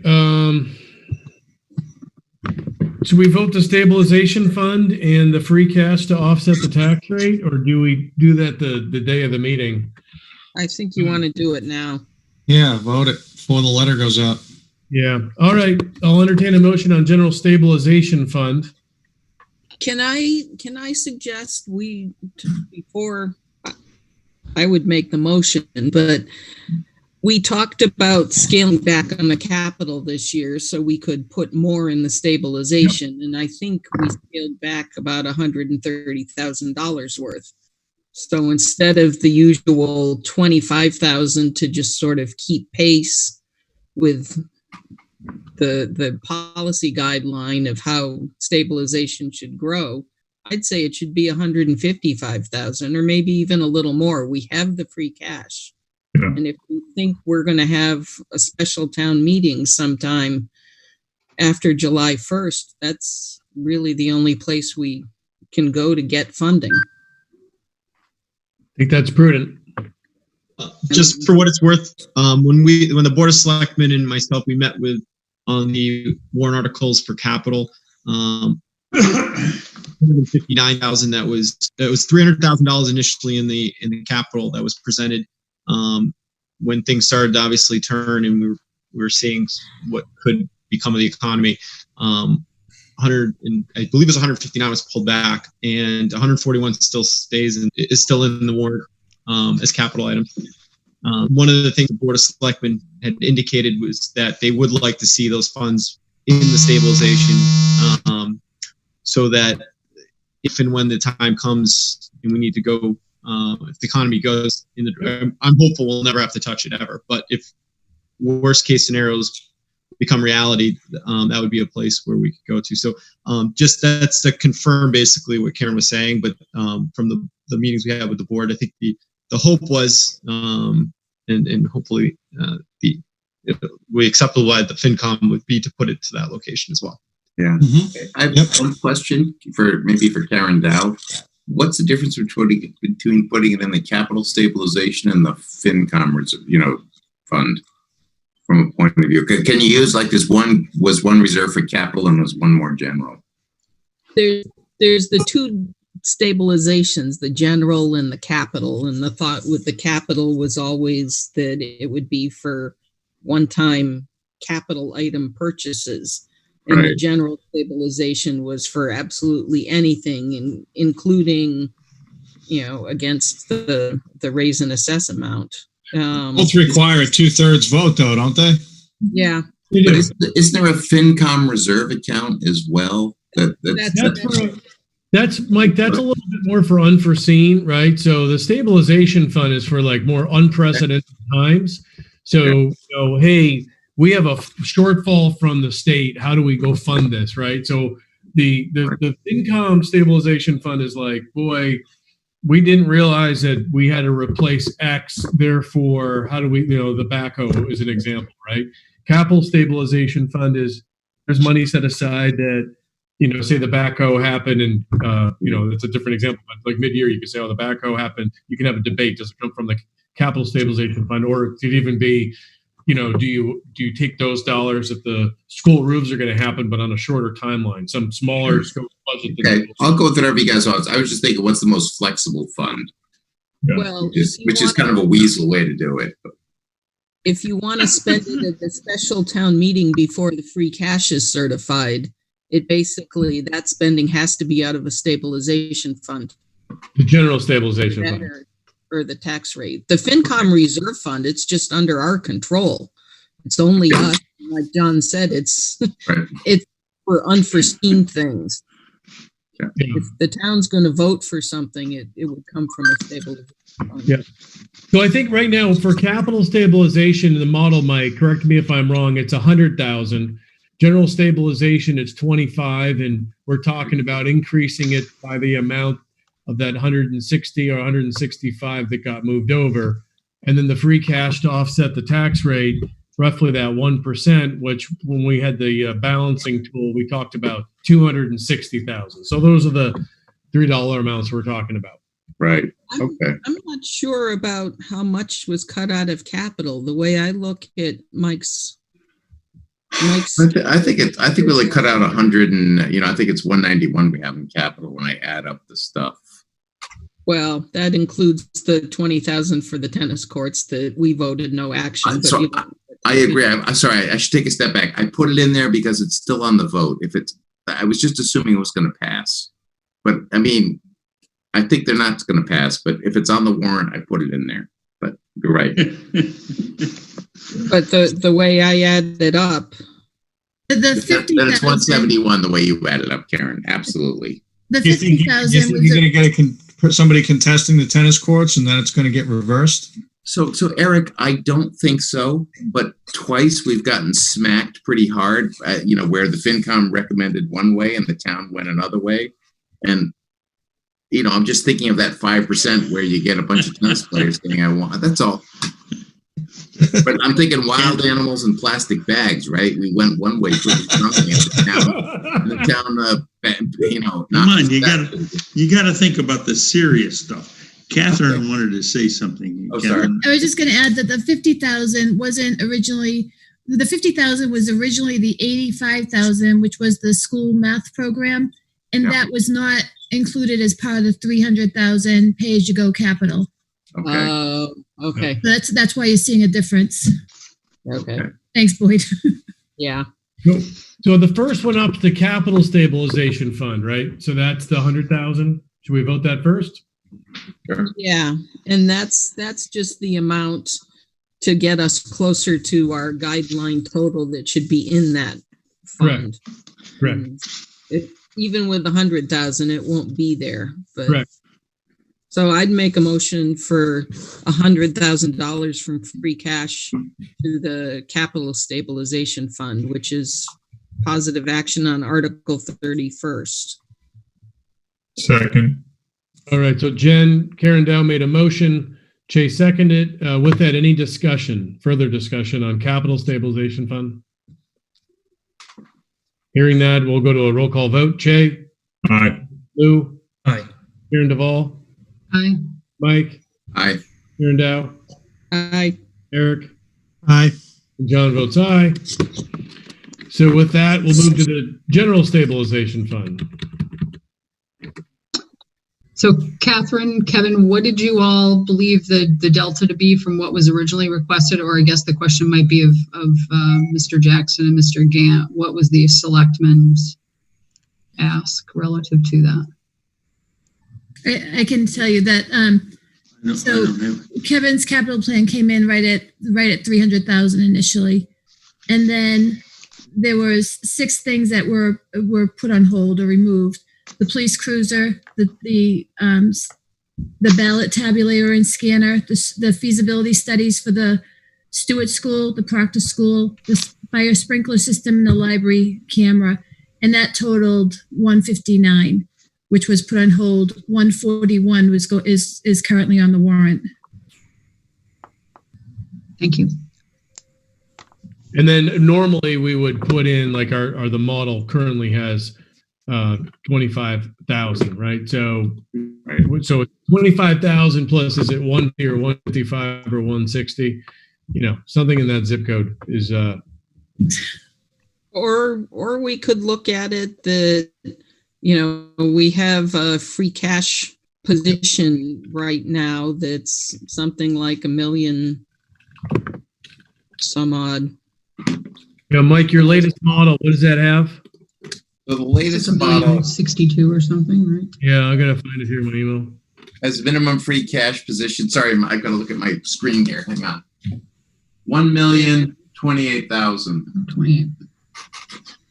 Should we vote the stabilization fund and the free cash to offset the tax rate, or do we do that the day of the meeting? I think you want to do it now. Yeah, vote it before the letter goes out. Yeah. All right. I'll entertain a motion on general stabilization fund. Can I suggest before I would make the motion, but we talked about scaling back on the capital this year so we could put more in the stabilization. And I think we scaled back about $130,000 worth. So instead of the usual 25,000 to just sort of keep pace with the policy guideline of how stabilization should grow, I'd say it should be 155,000 or maybe even a little more. We have the free cash. Yeah. And if we think we're going to have a special town meeting sometime after July 1st, that's really the only place we can go to get funding. I think that's prudent. Just for what it's worth, when the Board of Selectmen and myself, we met on the warrant articles for capital, 159,000. That was $300,000 initially in the capital that was presented. When things started to obviously turn and we were seeing what could become of the economy, I believe it was 159 was pulled back, and 141 still is still in the warrant as capital items. One of the things the Board of Selectmen had indicated was that they would like to see those funds in the stabilization, so that if and when the time comes and we need to go, if the economy goes I'm hopeful we'll never have to touch it ever. But if worst case scenarios become reality, that would be a place where we could go to. So just that's to confirm basically what Karen was saying. But from the meetings we had with the board, I think the hope was, and hopefully we acceptable by the FinCom would be to put it to that location as well. Yeah. Mm-hmm. I have one question for Karen Dow. What's the difference between putting it in the capital stabilization and the FinCom fund from a point of view? Can you use like this one reserve for capital and was one more general? There's the two stabilizations, the general and the capital. And the thought with the capital was always that it would be for one-time capital item purchases. And the general stabilization was for absolutely anything, including, against the raise and assess amount. Both require a 2/3 vote, though, don't they? Yeah. But isn't there a FinCom reserve account as well? That's Mike. That's a little bit more for unforeseen, right? So the stabilization fund is for like more unprecedented times. So, hey, we have a shortfall from the state. How do we go fund this, right? So the FinCom stabilization fund is like, boy, we didn't realize that we had to replace X. Therefore, how do we, the backhoe is an example, right? Capital stabilization fund is there's money set aside that, say the backhoe happened and, it's a different example, but like mid-year, you could say, the backhoe happened. You can have a debate. Does it come from the capital stabilization fund, or it could even be, do you take those dollars if the school roofs are going to happen, but on a shorter timeline, some smaller scope budget? Okay, I'll go with whatever you guys want. I was just thinking, what's the most flexible fund? Yeah. Well, Which is kind of a weasel way to do it. If you want to spend it at the special town meeting before the free cash is certified, it basically, that spending has to be out of a stabilization fund. The general stabilization fund. or the tax rate. The FinCom reserve fund, it's just under our control. It's only us. Like John said, it's Right. it's for unforeseen things. Yeah. If the town's going to vote for something, it would come from a stabilization fund. Yeah. So I think right now for capital stabilization, the model, Mike, correct me if I'm wrong, it's 100,000. General stabilization, it's 25, and we're talking about increasing it by the amount of that 160 or 165 that got moved over. And then the free cash to offset the tax rate, roughly that 1%, which when we had the balancing tool, we talked about 260,000. So those are the $3 amounts we're talking about. Right. Okay. I'm not sure about how much was cut out of capital. The way I look at Mike's. I think we like cut out 100 and, I think it's 191 we have in capital when I add up the stuff. Well, that includes the 20,000 for the tennis courts that we voted no action. I agree. I'm sorry. I should take a step back. I put it in there because it's still on the vote. I was just assuming it was going to pass, but I mean, I think they're not going to pass. But if it's on the warrant, I put it in there. But you're right. But the way I added it up, The 50,000. Then it's 171 the way you added up, Karen. Absolutely. The You think 50,000 was you're going to get somebody contesting the tennis courts, and then it's going to get reversed? So Eric, I don't think so. But twice we've gotten smacked pretty hard. Where the FinCom recommended one way and the town went another way, and I'm just thinking of that 5% where you get a bunch of tennis players saying, "I want." That's all. But I'm thinking wild animals in plastic bags, right? We went one way pretty strongly in the town. Come on, you gotta think about the serious stuff. Catherine wanted to say something. Oh, sorry. I was just going to add that the 50,000 wasn't originally. The 50,000 was originally the 85,000, which was the school math program, and that was not included as part of the 300,000 pay-as-you-go capital. Okay. Okay. That's why you're seeing a difference. Okay. Thanks, Boyd. Yeah. So the first one up is the capital stabilization fund, right? So that's the 100,000. Should we vote that first? Sure. Yeah, and that's just the amount to get us closer to our guideline total that should be in that fund. Correct. Even with 100,000, it won't be there. But Correct. So I'd make a motion for $100,000 from free cash to the capital stabilization fund, which is positive action on Article 31st. Second. All right. So Karen Dow made a motion. Chase seconded. With that, any further discussion on capital stabilization fund? Hearing that, we'll go to a roll call vote. Che? Aye. Lou? Aye. Karen Duvall? Aye. Mike? Aye. Karen Dow? Aye. Eric? Aye. And John votes aye. So with that, we'll move to the general stabilization fund. So Catherine, Kevin, what did you all believe the delta to be from what was originally requested? Or I guess the question might be of Mr. Jackson and Mr. Gant. What was the selectmen's ask relative to that? I can tell you that. So Kevin's capital plan came in right at 300,000 initially, and then there was 6 things that were put on hold or removed: the police cruiser, the ballot tabulator and scanner, the feasibility studies for the Stewart School, the Proctor School, the fire sprinkler system, and the library camera, and that totaled 159. Which was put on hold. 141 is currently on the warrant. Thank you. And then normally we would put in, like the model currently has 25,000, right? So 25,000 plus, is it 150 or 155 or 160? Something in that zip code is. Or we could look at it that. We have a free cash position right now that's something like $1 million some odd. Yeah, Mike, your latest model, what does that have? So the latest model, 62 or something, right? Yeah, I'm gonna find it here in my email. as minimum free cash position. Sorry, I gotta look at my screen here. Hang on. 1,028,000. 28.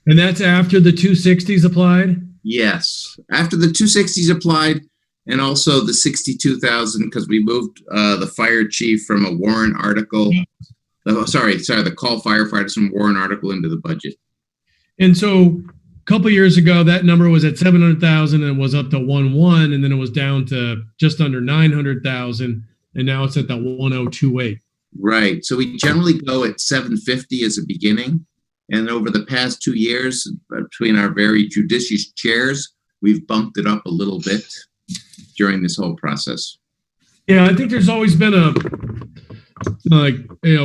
And that's after the 260s applied? Yes, after the 260s applied, and also the 62,000 because we moved the fire chief from a warrant article. The call firefighters from warrant article into the budget. And so a couple years ago, that number was at 700,000 and was up to 1.1, and then it was down to just under 900,000, and now it's at the 1,028. Right. So we generally go at 750 as a beginning. And over the past 2 years, between our very judicious chairs, we've bumped it up a little bit during this whole process. Yeah, I think there's always been a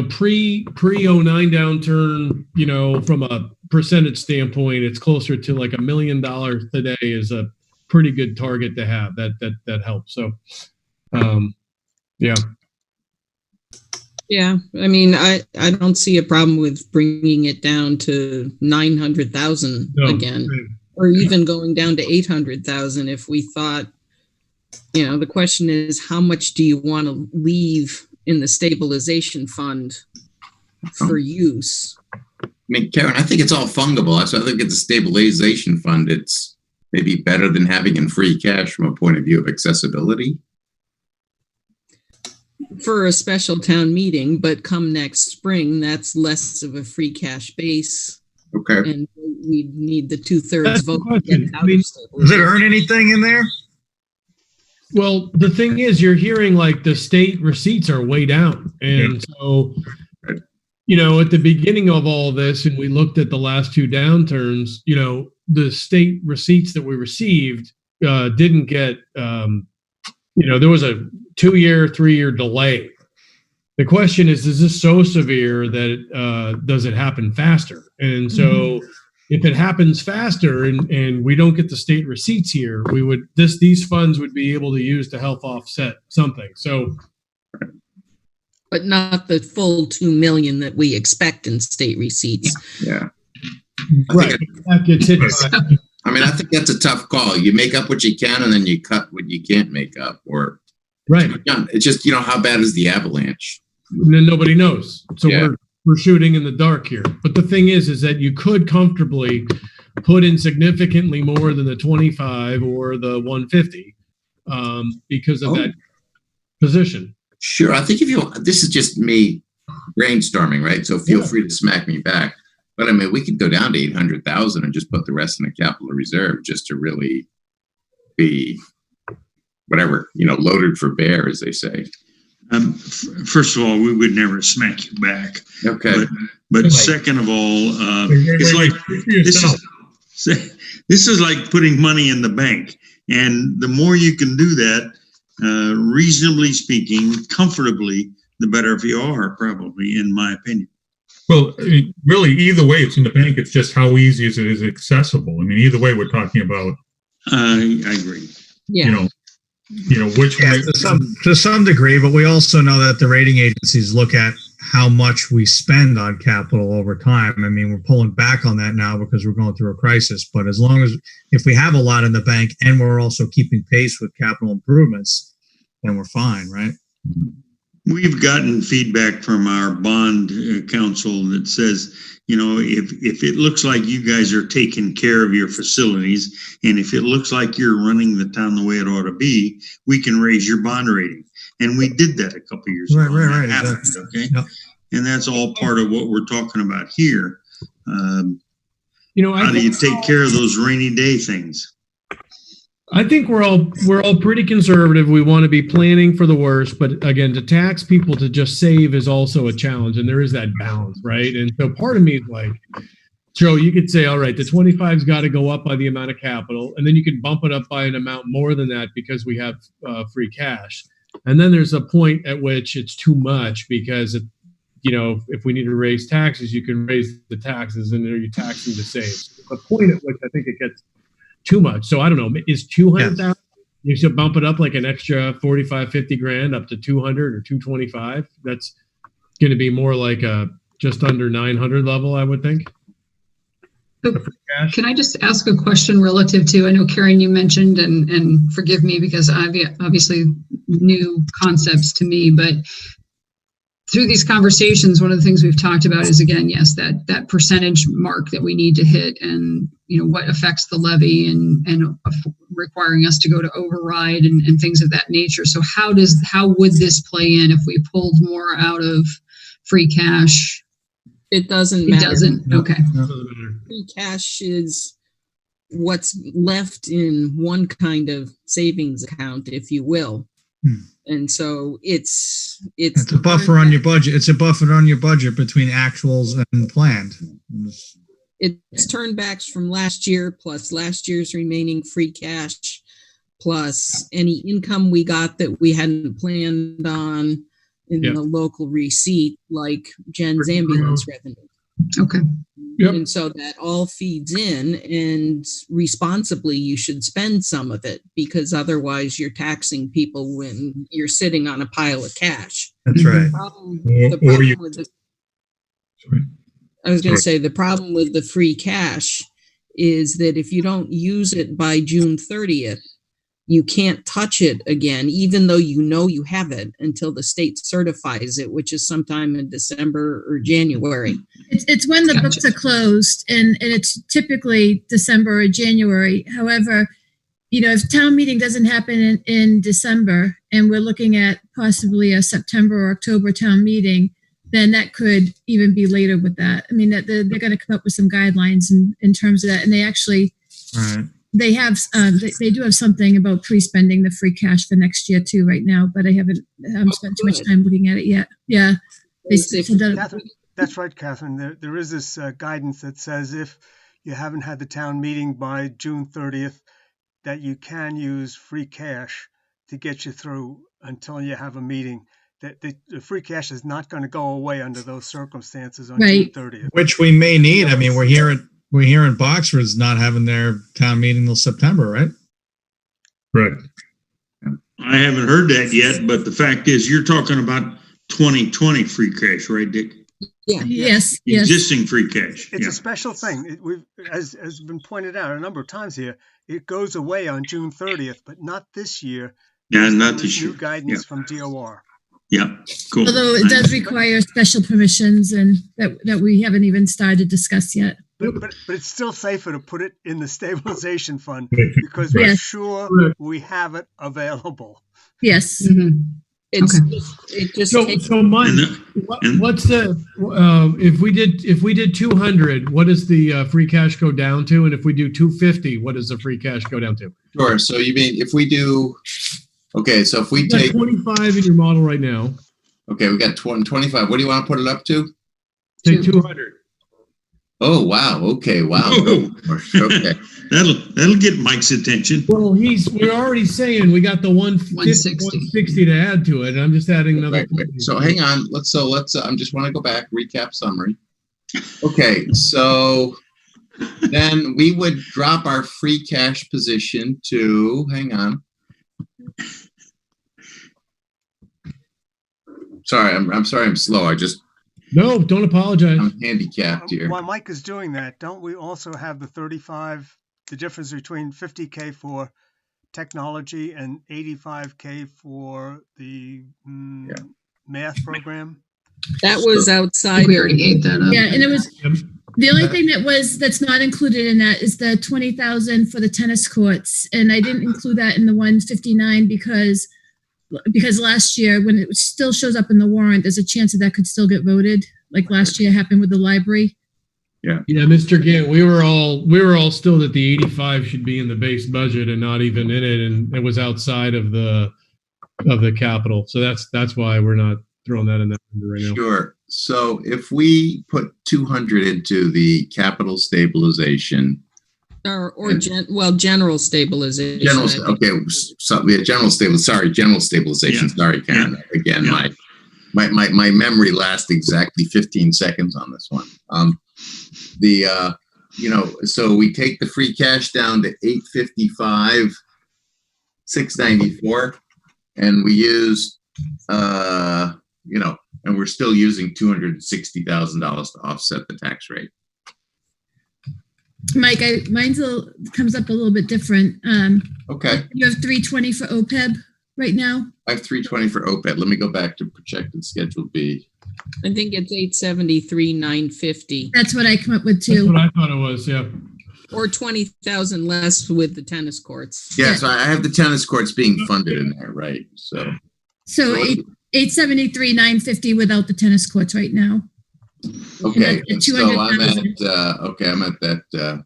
pre 09 downturn, from a percentage standpoint, it's closer to like $1 million today is a pretty good target to have. That helps. So, yeah. Yeah, I mean, I don't see a problem with bringing it down to 900,000 again, or even going down to 800,000 if we thought, the question is, how much do you want to leave in the stabilization fund for use? I mean, Karen, I think it's all fungible. So I think it's a stabilization fund. It's maybe better than having in free cash from a point of view of accessibility. For a special town meeting, but come next spring, that's less of a free cash base. Okay. And we need the 2/3 vote to get out of Does it earn anything in there? Well, the thing is, you're hearing like the state receipts are way down. And so, at the beginning of all this, and we looked at the last two downturns, the state receipts that we received didn't get, there was a 2-year, 3-year delay. The question is this so severe that does it happen faster? And so if it happens faster and we don't get the state receipts here, these funds would be able to use to help offset something. So, but not the full 2 million that we expect in state receipts. Yeah. Right. That gets hit by. I mean, I think that's a tough call. You make up what you can and then you cut what you can't make up. Or right. It's just, how bad is the avalanche? And then nobody knows. So we're shooting in the dark here. But the thing is that you could comfortably put in significantly more than the 25 or the 150 because of that position. Sure. I think this is just me brainstorming, right? So feel free to smack me back. But I mean, we could go down to 800,000 and just put the rest in the capital reserve just to really be whatever, loaded for bear, as they say. First of all, we would never smack you back. Okay. But second of all, it's like this is like putting money in the bank, and the more you can do that, reasonably speaking, comfortably, the better you are, probably, in my opinion. Well, really, either way, it's in the bank. It's just how easy is it is accessible. I mean, either way, we're talking about. I agree. Yeah. Which way. To some degree, but we also know that the rating agencies look at how much we spend on capital over time. I mean, we're pulling back on that now because we're going through a crisis. But if we have a lot in the bank and we're also keeping pace with capital improvements, then we're fine, right? We've gotten feedback from our bond council that says, if it looks like you guys are taking care of your facilities, and if it looks like you're running the town the way it ought to be, we can raise your bond rating. And we did that a couple years ago. Right. Happened, Exactly. okay. Yep. And that's all part of what we're talking about here. I How do you take care of those rainy day things? I think we're all pretty conservative. We want to be planning for the worst, but again, to tax people to just save is also a challenge, and there is that balance, right? And so part of me is like, Joe, you could say, all right, the 25's got to go up by the amount of capital, and then you can bump it up by an amount more than that because we have free cash. And then there's a point at which it's too much because if we need to raise taxes, you can raise the taxes, and then you're taxing to save. The point at which I think it gets too much. So I don't know, is 200,000, you should bump it up like an extra 45, 50 grand up to 200 or 225. That's going to be more like a just under 900 level, I would think. Can I just ask a question relative to, I know Karen, you mentioned, and forgive me because obviously new concepts to me, but through these conversations, one of the things we've talked about is, again, yes, that percentage mark that we need to hit, and what affects the levy and requiring us to go to override and things of that nature. So how would this play in if we pulled more out of free cash? It doesn't It matter. doesn't. Okay. Free cash is what's left in one kind of savings account, if you will. And so it's a buffer on your budget. It's a buffer on your budget between actuals and planned. It's turnbacks from last year plus last year's remaining free cash plus any income we got that we hadn't planned on in the local receipt, like Jen's ambulance revenue. Okay. Yep. And so that all feeds in, and responsibly you should spend some of it, because otherwise you're taxing people when you're sitting on a pile of cash. That's right. I was going to say the problem with the free cash is that if you don't use it by June 30th, you can't touch it again, even though you have it, until the state certifies it, which is sometime in December or January. It's when the books are closed, and it's typically December or January. However, if town meeting doesn't happen in December, and we're looking at possibly a September or October town meeting, then that could even be later with that. I mean, they're going to come up with some guidelines in terms of that, and they actually. Right. They have, they do have something about pre-spending the free cash for next year too right now, but I haven't spent too much time looking at it yet. Yeah. That's right, Catherine. There is this guidance that says if you haven't had the town meeting by June 30th, that you can use free cash to get you through until you have a meeting. That the free cash is not going to go away under those circumstances on June 30th. Which we may need. I mean, we're hearing Boxford's not having their town meeting till September, right? Right. I haven't heard that yet, but the fact is you're talking about 2020 free cash, right, Dick? Yeah. Yes. Existing free cash. It's a special thing. As been pointed out a number of times here, it goes away on June 30th, but not this year. Yeah, not this year. New guidance from DOR. Yeah, cool. Although it does require special permissions, and that we haven't even started to discuss yet. But it's still safer to put it in the stabilization fund, because we're sure we have it available. Yes. Mm-hmm. It just takes. So Mike, what's the if we did 200, what does the free cash go down to? And if we do 250, what does the free cash go down to? Sure. So you mean if we do? Okay. So if we take 25 in your model right now. Okay, we got 25. What do you want to put it up to? Say 200. Oh wow! Okay, wow. Okay, that'll get Mike's attention. Well, we're already saying we got the 160 to add to it, and I'm just adding another. Right. So hang on. Let's. I just want to go back. Recap summary. Okay, so then we would drop our free cash position to. Hang on. Sorry, I'm sorry. I'm slow. No, don't apologize. I'm handicapped here. While Mike is doing that, don't we also have the 35, the difference between 50K for technology and 85K for the math program? That was outside. We already ate that up. Yeah, and it was the only thing that's not included in that is the 20,000 for the tennis courts, and I didn't include that in the 159 because last year, when it still shows up in the warrant, there's a chance that could still get voted, like last year happened with the library. Yeah, Mr. Gant, we were all still that the 85 should be in the base budget and not even in it, and it was outside of the capital. So that's why we're not throwing that in that number right now. Sure. So if we put 200 into the capital stabilization. General stabilization. General stabilization. Sorry, Karen. Yeah. Again, my memory lasts exactly 15 seconds on this one. So we take the free cash down to 855, 694, and we use, and we're still using $260,000 to offset the tax rate. Mike, mine's comes up a little bit different. Okay, You have 320 for OPEB right now. I have 320 for OPEB. Let me go back to projected Schedule B. I think it's 873,950 That's what I come up with That's too. what I thought it was, yeah. or 20,000 less with the tennis courts. Yeah, so I have the tennis courts being funded in there, right? So So 873,950 without the tennis courts right now. okay, And so I'm at I'm at that.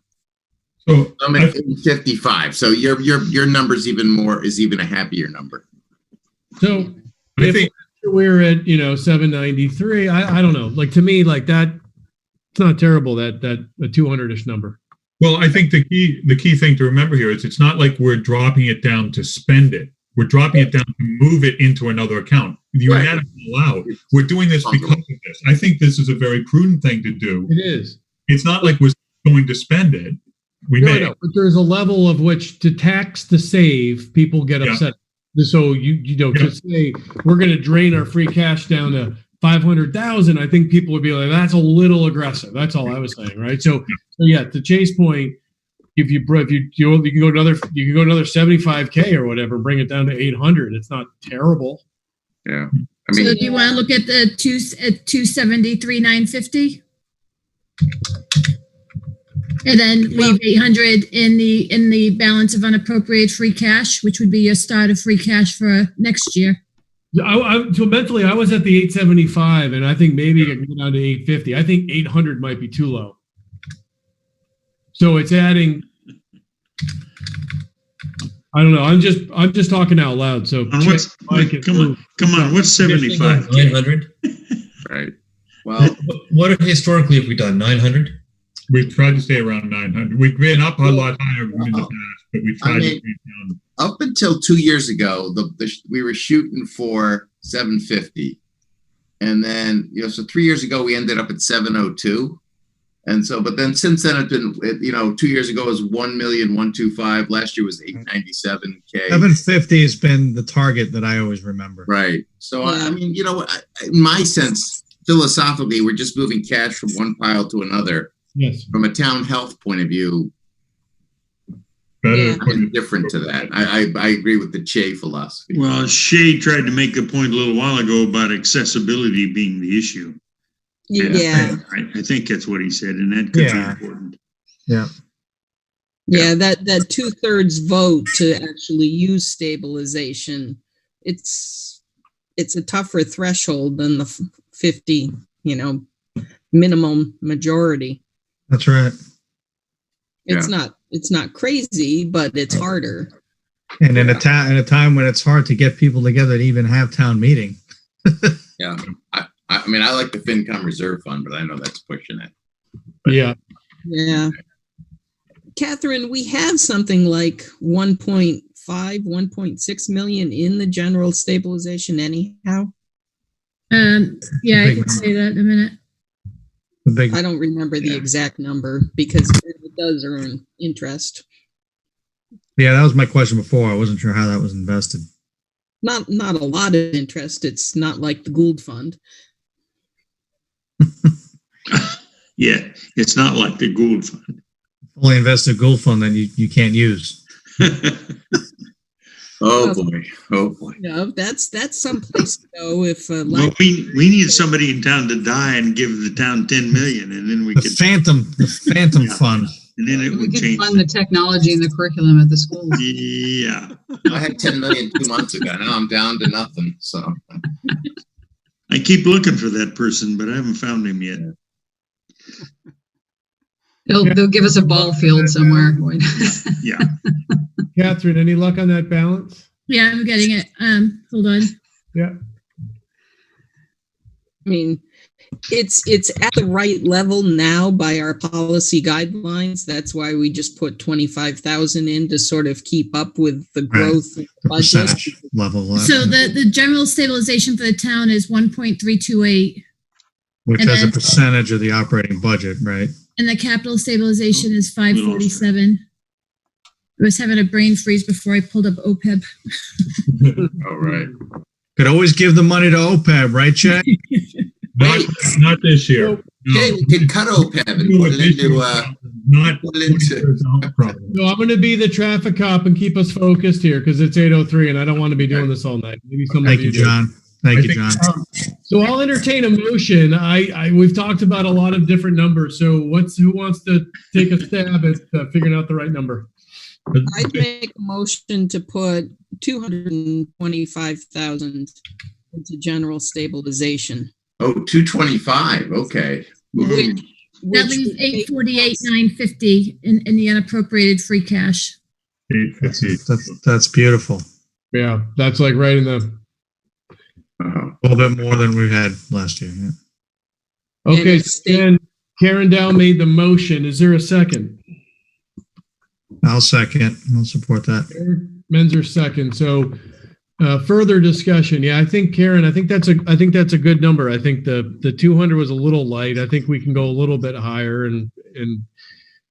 So I'm at 55. So your number's even a happier number. So I if think we're at 793, I don't know. Like to me, like that, it's not terrible. That a 200-ish number. well, I think the key thing to remember here is it's not like we're dropping it down to spend it. We're dropping it down to move it into another account. You Right. had to allow. We're doing this because of this. I think this is a very prudent thing to do. It is. It's not like we're going to spend it. We may. No, but there's a level of which to tax to save, people get Yeah. upset. So to say we're going to drain our free cash down to 500,000, I think people would be like, that's a little aggressive. That's all I was saying, right? So yeah, to Chase's point, if you can go another 75K or whatever, bring it down to 800. It's not terrible. Yeah, I So mean, do you want to look at the 273,950? And then leave 800 in the balance of unappropriated free cash, which would be your start of free cash for next year. So mentally, I was at the 875, and I think maybe it can go down to 850. I think 800 might be too low. So it's adding. I don't know. I'm just talking out loud. So And what's, come on, what's 75? 900. right. Well, What historically have we done? 900? We've tried to stay around 900. We've been up a lot higher in the past, but we've tried to mean, bring it down. up until 2 years ago, we were shooting for 750, and then so 3 years ago we ended up at 702, and so but then since then it's been 2 years ago was 1,125,000. Last year was 897K. 750 has been the target that I always remember. Right. So Yeah. I mean, in my sense, philosophically, we're just moving cash from one pile to another. yes. From a town health point of view, Better. Yeah. put I'm it- different to that. I agree with the Che philosophy. Well, Shay tried to make a point a little while ago about accessibility being the issue. And Yeah. I think that's what he said, and that could Yeah. be important. Yeah, that 2/3 vote to actually use stabilization, it's a tougher threshold than the 50, minimum majority. That's right. It's not crazy, but it's harder. And in a time when it's hard to get people together to even have town meeting. Yeah. I mean, I like the FinCom reserve fund, but I know that's pushing it. Yeah. Yeah. Catherine, we have something like 1.5, 1.6 million in the general stabilization anyhow. Yeah, I can say that in a minute. The big, I don't remember the exact number because it does earn interest. yeah, that was my question before. I wasn't sure how that was invested. Not a lot of interest. It's not like the Gould Fund. Yeah, it's not like the Gould Fund. Fully invested Gould Fund that you can't use. Oh boy. Yeah, that's someplace to go if Well, like we need somebody in town to die and give the town 10 million, and then we The could, Phantom Yeah. Fund. and then it We would could change. fund the technology and the curriculum at the schools. Yeah. I had 10 million 2 months ago. Now I'm down to nothing. So I keep looking for that person, but I haven't found him yet. They'll give us a ball field somewhere. Yeah. Catherine, any luck on that balance? Yeah, I'm getting it. Hold on. Yeah. I mean, it's at the right level now by our policy guidelines. That's why we just put 25,000 in to sort of keep up with the growth of the The budget. percentage level. So the general stabilization for the town is 1.328, Which and has a then- percentage of the operating budget, right? and the capital stabilization is 547. I was having a brain freeze before I pulled up OPEB. all right. Could always give the money to OPEB, right, Chet? Not this year. No. Okay, we could cut OPEB and put it into not Well, it's- 23rd out problem. No, I'm going to be the traffic cop and keep us focused here because it's 8:03 and I don't want to be doing this all night. Maybe some Thank of you, do. John. Thank I you, think, John. So I'll entertain a motion. We've talked about a lot of different numbers. So who wants to take a stab at figuring out the right number? I'd make a motion to put 225,000 into general stabilization. Oh, 225, okay. Which, That which leaves would make 848,950 in the unappropriated free cash. 850. That's beautiful. Yeah, that's like right in the. Uh-huh. A little bit more than we had last year. Yeah. Okay, it's so then Karen Dow made the motion. Is there a second? I'll second. I'll support that. Menzer second. So further discussion. Yeah, I think Karen. I think that's a good number. I think the 200 was a little light. I think we can go a little bit higher and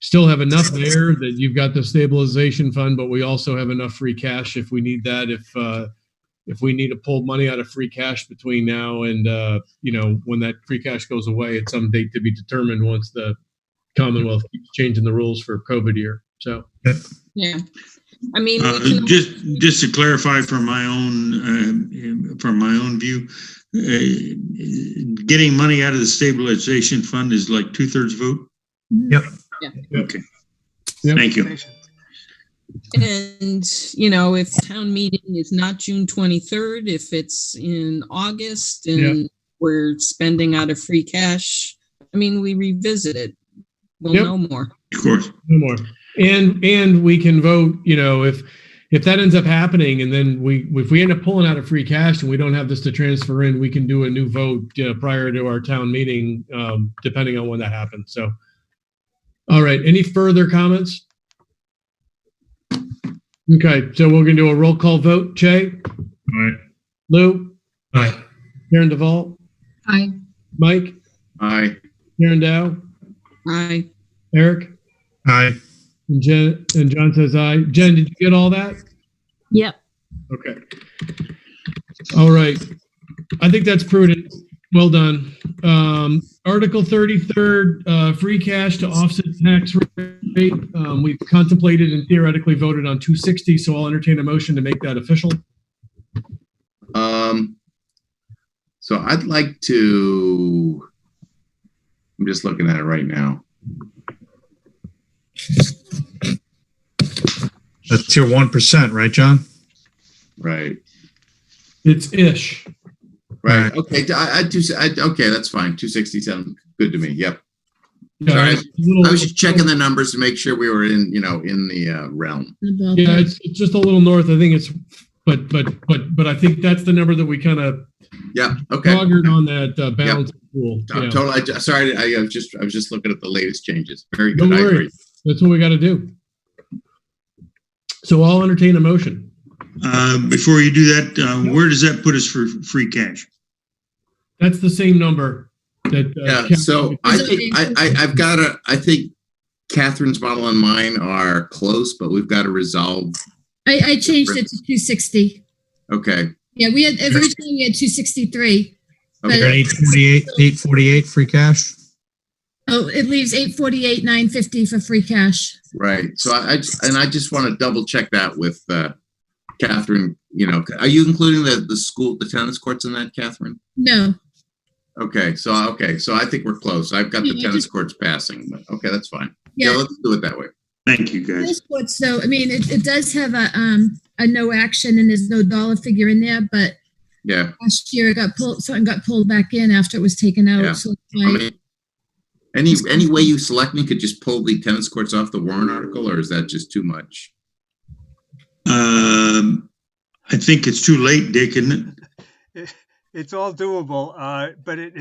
still have enough there that you've got the stabilization fund, but we also have enough free cash if we need that. If we need to pull money out of free cash between now and when that free cash goes away at some date to be determined once the Commonwealth keeps changing the rules for COVID year. So yeah, I mean, we can, Just to clarify from my own view, getting money out of the stabilization fund is like 2/3 vote. Yep. Yeah. Okay. Yep. Thank you. and if town meeting is not June 23rd, if it's in August and we're spending out of free cash, I mean, we revisit it. We'll know more. Of course. no more. And we can vote. If that ends up happening, and then if we end up pulling out of free cash and we don't have this to transfer in, we can do a new vote prior to our town meeting, depending on when that happens. So, all right. Any further comments? Okay, so we're going to do a roll call vote. Che, All right. Lou, Aye. Karen DeVault, Aye. Mike, Aye. Karen Dow, Aye. Eric, Aye. and Jen, and John says aye. Jen, did you get all that? Yep. Okay. All right. I think that's prudent. Well done. Article 33rd, free cash to offset tax rate. We've contemplated and theoretically voted on 260, so I'll entertain a motion to make that official. So I'd like to, I'm just looking at it right now. That's your 1%, right, John? Right. It's ish. Right. Okay. Okay, that's fine. 260 sounds good to me. Yep. Yeah, Sorry, it's a little- I was just checking the numbers to make sure we were in the realm. Yeah, it's just a little north. I think it's, but I think that's the number that we kind of Yeah. Okay. augured on that balance rule. Yeah. Totally. Sorry. I was just looking at the latest changes. Very Don't good. I worry. agree. That's what we got to do. So I'll entertain a motion. Before you do that, where does that put us for free cash? That's the same number that. Yeah. Kevin- So I think I think Catherine's model and mine are close, but we've got to resolve. I changed it to 260. Okay. Yeah, originally we had 263. You're at 848 free cash. Oh, it leaves 848,950 for free cash. Right. So I just want to double check that with Catherine. Are you including the tennis courts in that, Catherine? No. Okay. So I think we're close. I've got the Yeah, tennis courts passing, but okay, that's fine. Yeah. Yeah, let's do it that way. Thank you, guys. Tennis courts, though, I mean, it does have a no action and there's no dollar figure in there, but Yeah. last year something got pulled back in after it was taken out. Yeah. So it's I like, mean, any way you select me could just pull the tennis courts off the warrant article, or is that just too much? I think it's too late, Dick, isn't it? It's all doable, but it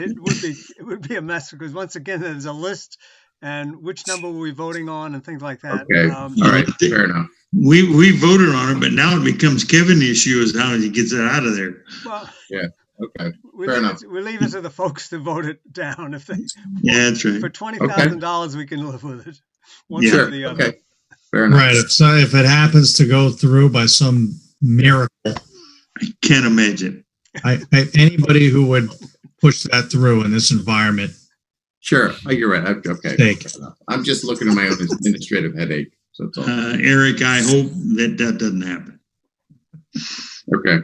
would be a mess because once again, there's a list and which number were we voting on and things like that. Okay. All right. Fair enough. We voted on it, but now it becomes Kevin's issue as how he gets it out of there. Well, Yeah. Okay. we Fair leave enough. it, we leave it to the folks to vote it down. If they Yeah, that's right. for $20,000, we can live with it. One Yeah. way or Sure. the other. Okay. Fair enough. Right. If it happens to go through by some miracle, I can't imagine. anybody who would push that through in this environment Sure. Oh, you're right. Okay. Take. I'm just looking at my own administrative headache. So that's all. Eric, I hope that doesn't happen. Okay.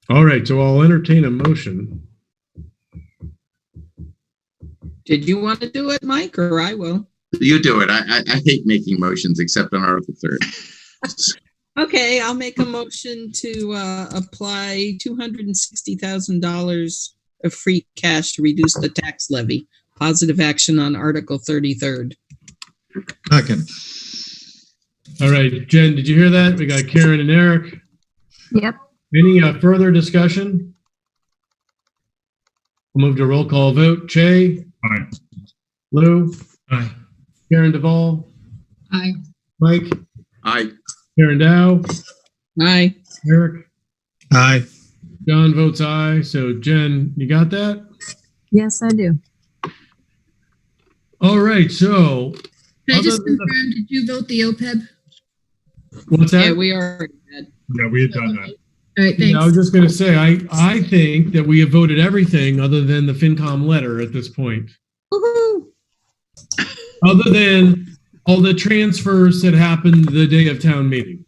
All right, so I'll entertain a motion. Did you want to do it, Mike, or I will? You do it. I hate making motions except on Article 3. Okay, I'll make a motion to apply $260,000 of free cash to reduce the tax levy. Positive action on Article 33rd. Second. All right, Jen, did you hear that? We got Karen and Eric. Yep. Any further discussion? We'll move to roll call vote. Che, Aye. Lou, Aye. Karen Duvall, Aye. Mike, Aye. Karen Dow, Aye. Eric, Aye. John votes aye. So Jen, you got that? Yes, I do. All right, so Can I other just than the- confirm, did you vote the OPEB? what's that? Yeah, we already had. Yeah, we had done that. All right, Yeah, I was thanks. just going to say, I think that we have voted everything other than the FinCom letter at this point. Woohoo! Other than all the transfers that happened the day of town meeting.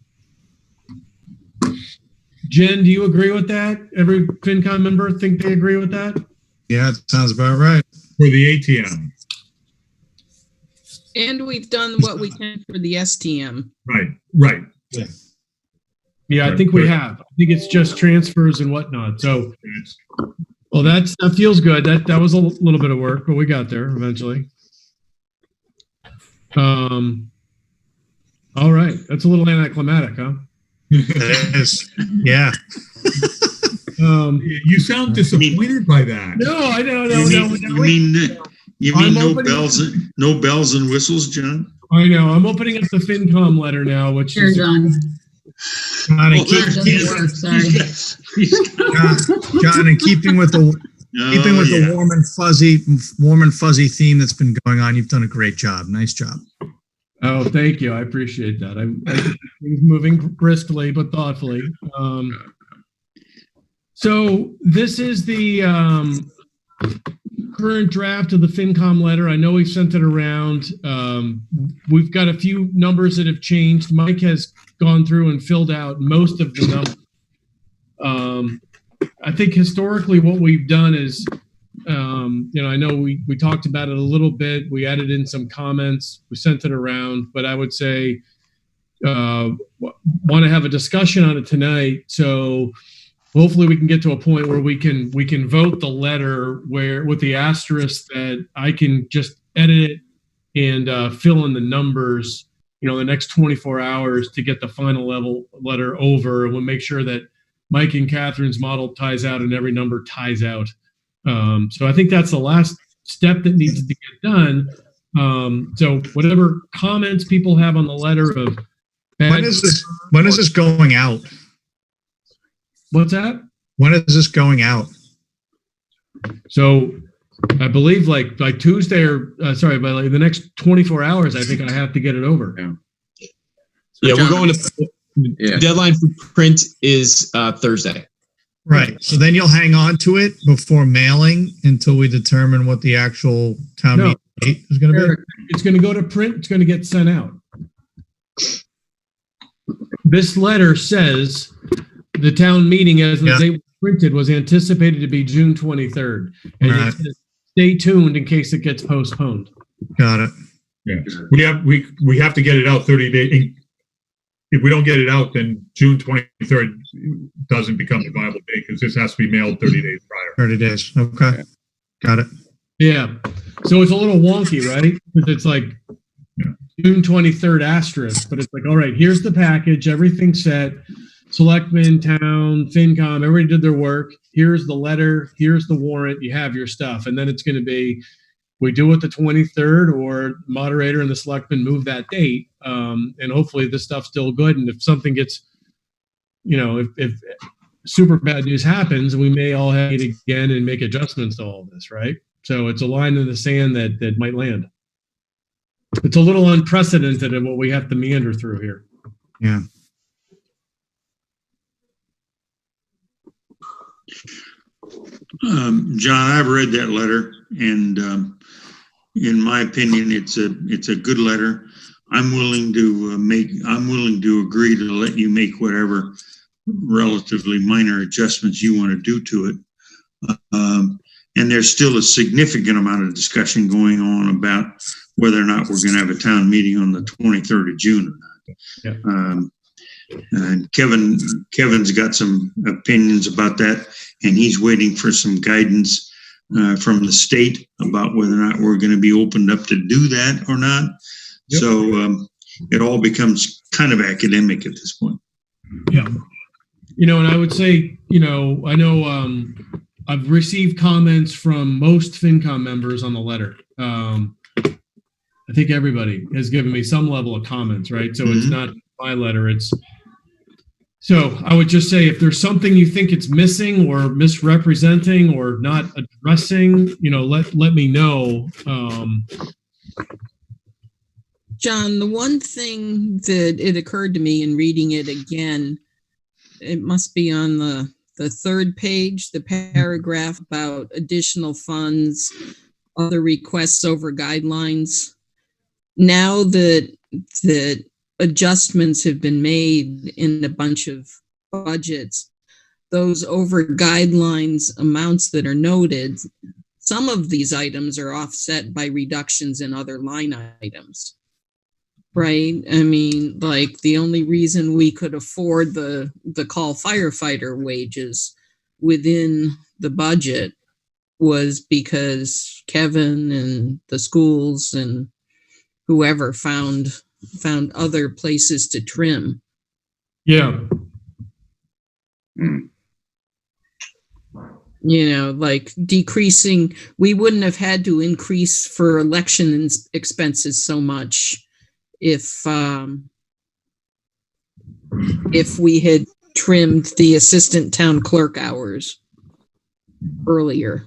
Jen, do you agree with that? Every FinCom member think they agree with that? Yeah, that sounds about right. For the ATM, And we've done what we can for the STM. right, right. Yeah, I think we have. I think it's just transfers and whatnot. So, It's- well, that feels good. That was a little bit of work, but we got there eventually. All right. That's a little anticlimactic, huh? It is. Yeah. You sound disappointed by that. No, I don't You I'm mean no opening- bells and whistles, John? I know. I'm opening up the FinCom letter now, which Here, is John. John, in Well, there- keep- Doesn't work, sorry. John, in keeping with the Yeah. warm and fuzzy theme that's been going on, you've done a great job. Nice job. Oh, thank you. I appreciate that. I things moving briskly but thoughtfully. So this is the current draft of the FinCom letter. I know we've sent it around. We've got a few numbers that have changed. Mike has gone through and filled out most of the numbers. I think historically what we've done is, I know we talked about it a little bit. We added in some comments. We sent it around, but I would say want to have a discussion on it tonight. So hopefully we can get to a point where we can vote the letter where with the asterisk that I can just edit it and fill in the numbers, the next 24 hours to get the final letter over. And we'll make sure that Mike and Catherine's model ties out and every number ties out. So I think that's the last step that needs to get done. So whatever comments people have on the letter of When is this going out? What's that? When is this going out? So I believe like by Tuesday or by like the next 24 hours, I think I have to get it over. Yeah, we're going to Yeah. deadline for print is Thursday. Right. So then you'll hang on to it before mailing until we determine what the actual town No. meeting date is going to be. Eric, it's going to go to print. It's going to get sent out. This letter says the town meeting as the date was printed was anticipated to be June 23rd. And Right. it says, stay tuned in case it gets postponed. Got it. Yeah, we have to get it out 30 days. If we don't get it out, then June 23rd doesn't become a viable date because this has to be mailed 30 days prior. 30 days. Okay. Got it. Yeah. So it's a little wonky, right? Because it's like June 23rd asterisk, but it's like, all right, here's the package, everything's set. Selectmen, town, FinCom, everybody did their work. Here's the letter, here's the warrant, you have your stuff. And then it's going to be, we do it the 23rd or moderator and the selectmen move that date. And hopefully this stuff's still good. And if something gets, if super bad news happens, we may all have it again and make adjustments to all of this, right? So it's a line in the sand that might land. It's a little unprecedented in what we have to meander through here. Yeah. John, I've read that letter, and in my opinion, it's a good letter. I'm willing to agree to let you make whatever relatively minor adjustments you want to do to it. And there's still a significant amount of discussion going on about whether or not we're going to have a town meeting on the 23rd of June or not. Yeah. And Kevin's got some opinions about that, and he's waiting for some guidance from the state about whether or not we're going to be opened up to do that or not. Yep. So it all becomes kind of academic at this point. Yeah. And I would say, I know I've received comments from most FinCom members on the letter. I think everybody has given me some level of comments, right? So It's not my letter. So I would just say, if there's something you think it's missing or misrepresenting or not addressing, let me know. John, the one thing that it occurred to me in reading it again, it must be on the third page, the paragraph about additional funds, other requests over guidelines. Now that adjustments have been made in a bunch of budgets, those over guidelines amounts that are noted, some of these items are offset by reductions in other line items. Right? I mean, like, the only reason we could afford the call firefighter wages within the budget was because Kevin and the schools and whoever found other places to trim. Yeah. Like decreasing, we wouldn't have had to increase for election expenses so much if we had trimmed the assistant town clerk hours earlier.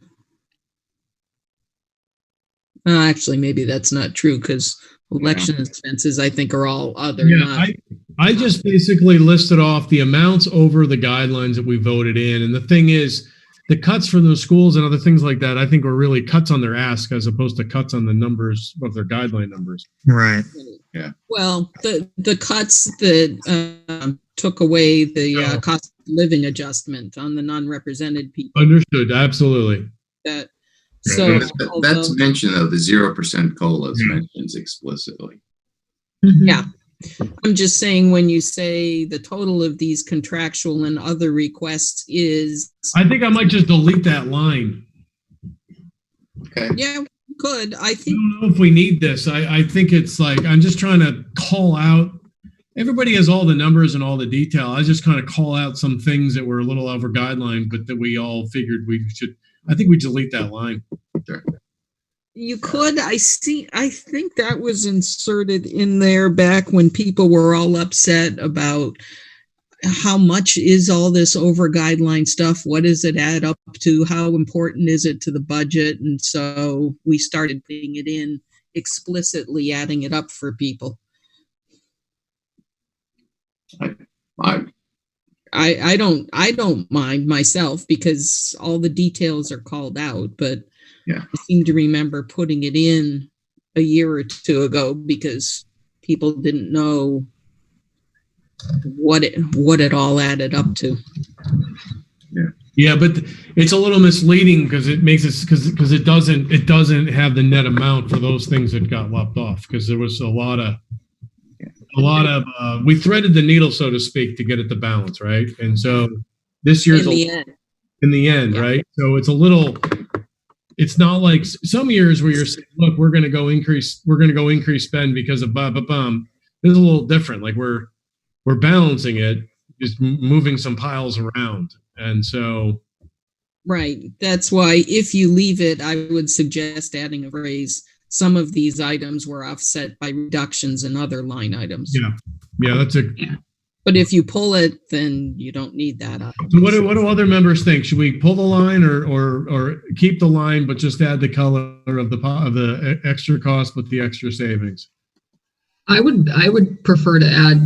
Actually, maybe that's not true, because election expenses, I think, are all other. I just basically listed off the amounts over the guidelines that we voted in. And the thing is, the cuts from those schools and other things like that, I think, were really cuts on their ask as opposed to cuts on the numbers of their guideline numbers. Right. Yeah. Well, the cuts that took away the cost of living adjustment on the non-represented people. Understood. Absolutely. So that's mentioned, though. The 0% COLA is mentioned explicitly. Yeah. I'm just saying, when you say the total of these contractual and other requests is... I think I might just delete that line. Okay. Yeah, we could. I don't know if we need this. I think it's like, I'm just trying to call out, everybody has all the numbers and all the detail. I just kind of call out some things that were a little over guideline, but that we all figured we should, I think we delete that line. Sure. You could. I think that was inserted in there back when people were all upset about how much is all this over guideline stuff? What does it add up to? How important is it to the budget? And so we started putting it in explicitly, adding it up for people. I don't mind myself, because all the details are called out, but yeah, I seem to remember putting it in a year or two ago because people didn't know what it all added up to. Yeah, but it's a little misleading because it makes it because it doesn't have the net amount for those things that got lopped off, because there was a lot of we threaded the needle, so to speak, to get it to balance, right? And so this year's in the end, yeah. Right? So it's a little. It's not like some years where you're saying, look, we're going to go increase spend because of bum. It's a little different. Like we're balancing it, just moving some piles around. And so. Right. That's why if you leave it, I would suggest adding a phrase. Some of these items were offset by reductions in other line items. Yeah, that's a. Yeah. But if you pull it, then you don't need that. So what do other members think? Should we pull the line or keep the line, but just add the color of the extra cost with the extra savings? I would prefer to add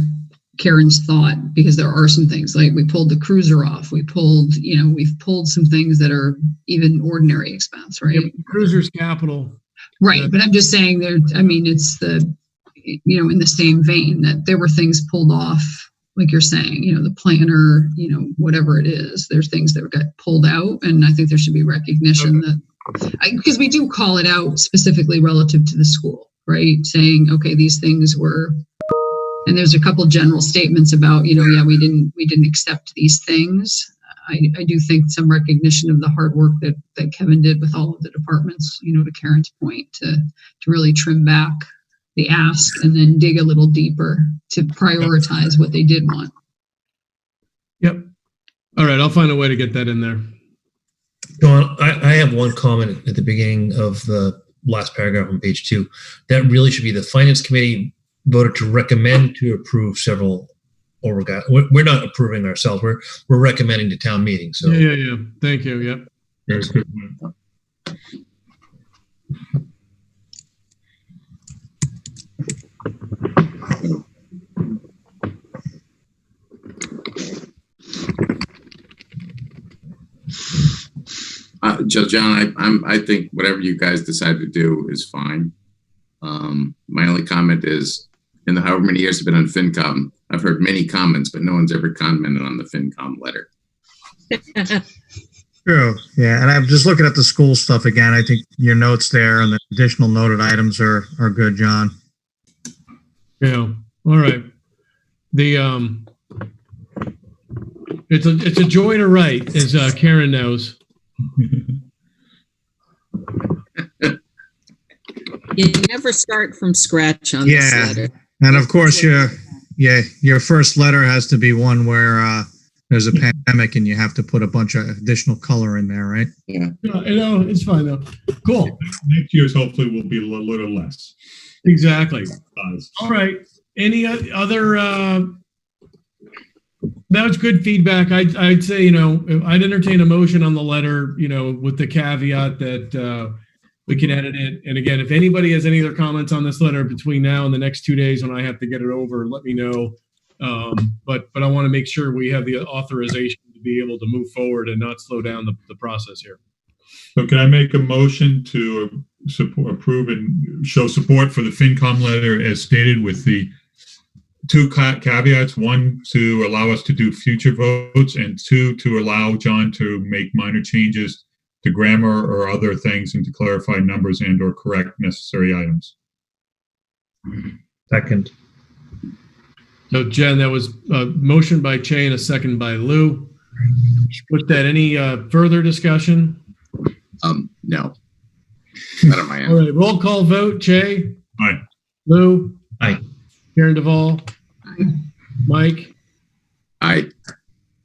Karen's thought, because there are some things like we pulled the cruiser off. We've pulled some things that are even ordinary expense, right? Yeah, cruiser's capital. Right. But I'm just saying it's in the same vein that there were things pulled off, like you're saying, the planner, whatever it is, there's things that got pulled out. And I think there should be recognition because we do call it out specifically relative to the school, right? Saying, okay, these things were, and there's a couple general statements about, we didn't accept these things. I do think some recognition of the hard work that Kevin did with all of the departments, to Karen's point, to really trim back the ask and then dig a little deeper to prioritize what they did want. Yep. All right. I'll find a way to get that in there. John, I have one comment at the beginning of the last paragraph on page 2. That really should be the Finance Committee voted to recommend to approve several we're not approving ourselves. We're recommending to town meeting. So Yeah. Thank you. Yep. That's good. John, I think whatever you guys decide to do is fine. My only comment is, in the however many years I've been on FinCom, I've heard many comments, but no one's ever commented on the FinCom letter. True. Yeah. And I'm just looking at the school stuff again. I think your notes there and the additional noted items are good, John. Yeah. All right. The it's a joy to write, as Karen knows. You never start from scratch on this letter. And of course, your first letter has to be one where there's a pandemic and you have to put a bunch of additional color in there, right? Yeah. It's fine though. Cool. Next year's hopefully will be a little less. Exactly. All right. Any other? That was good feedback. I'd say, I'd entertain a motion on the letter, with the caveat that we can edit it. And again, if anybody has any other comments on this letter between now and the next 2 days when I have to get it over, let me know. But I want to make sure we have the authorization to be able to move forward and not slow down the process here. So can I make a motion to approve and show support for the FinCom letter as stated with the 2 caveats? 1, to allow us to do future votes, and 2, to allow John to make minor changes to grammar or other things and to clarify numbers and or correct necessary items. second. So Jen, that was a motion by Che and a second by Lou. With that, any further discussion? No. Not on my end. All right, roll call vote. Che? Aye. Lou? Aye. Karen Duvall? Aye. Mike? Aye.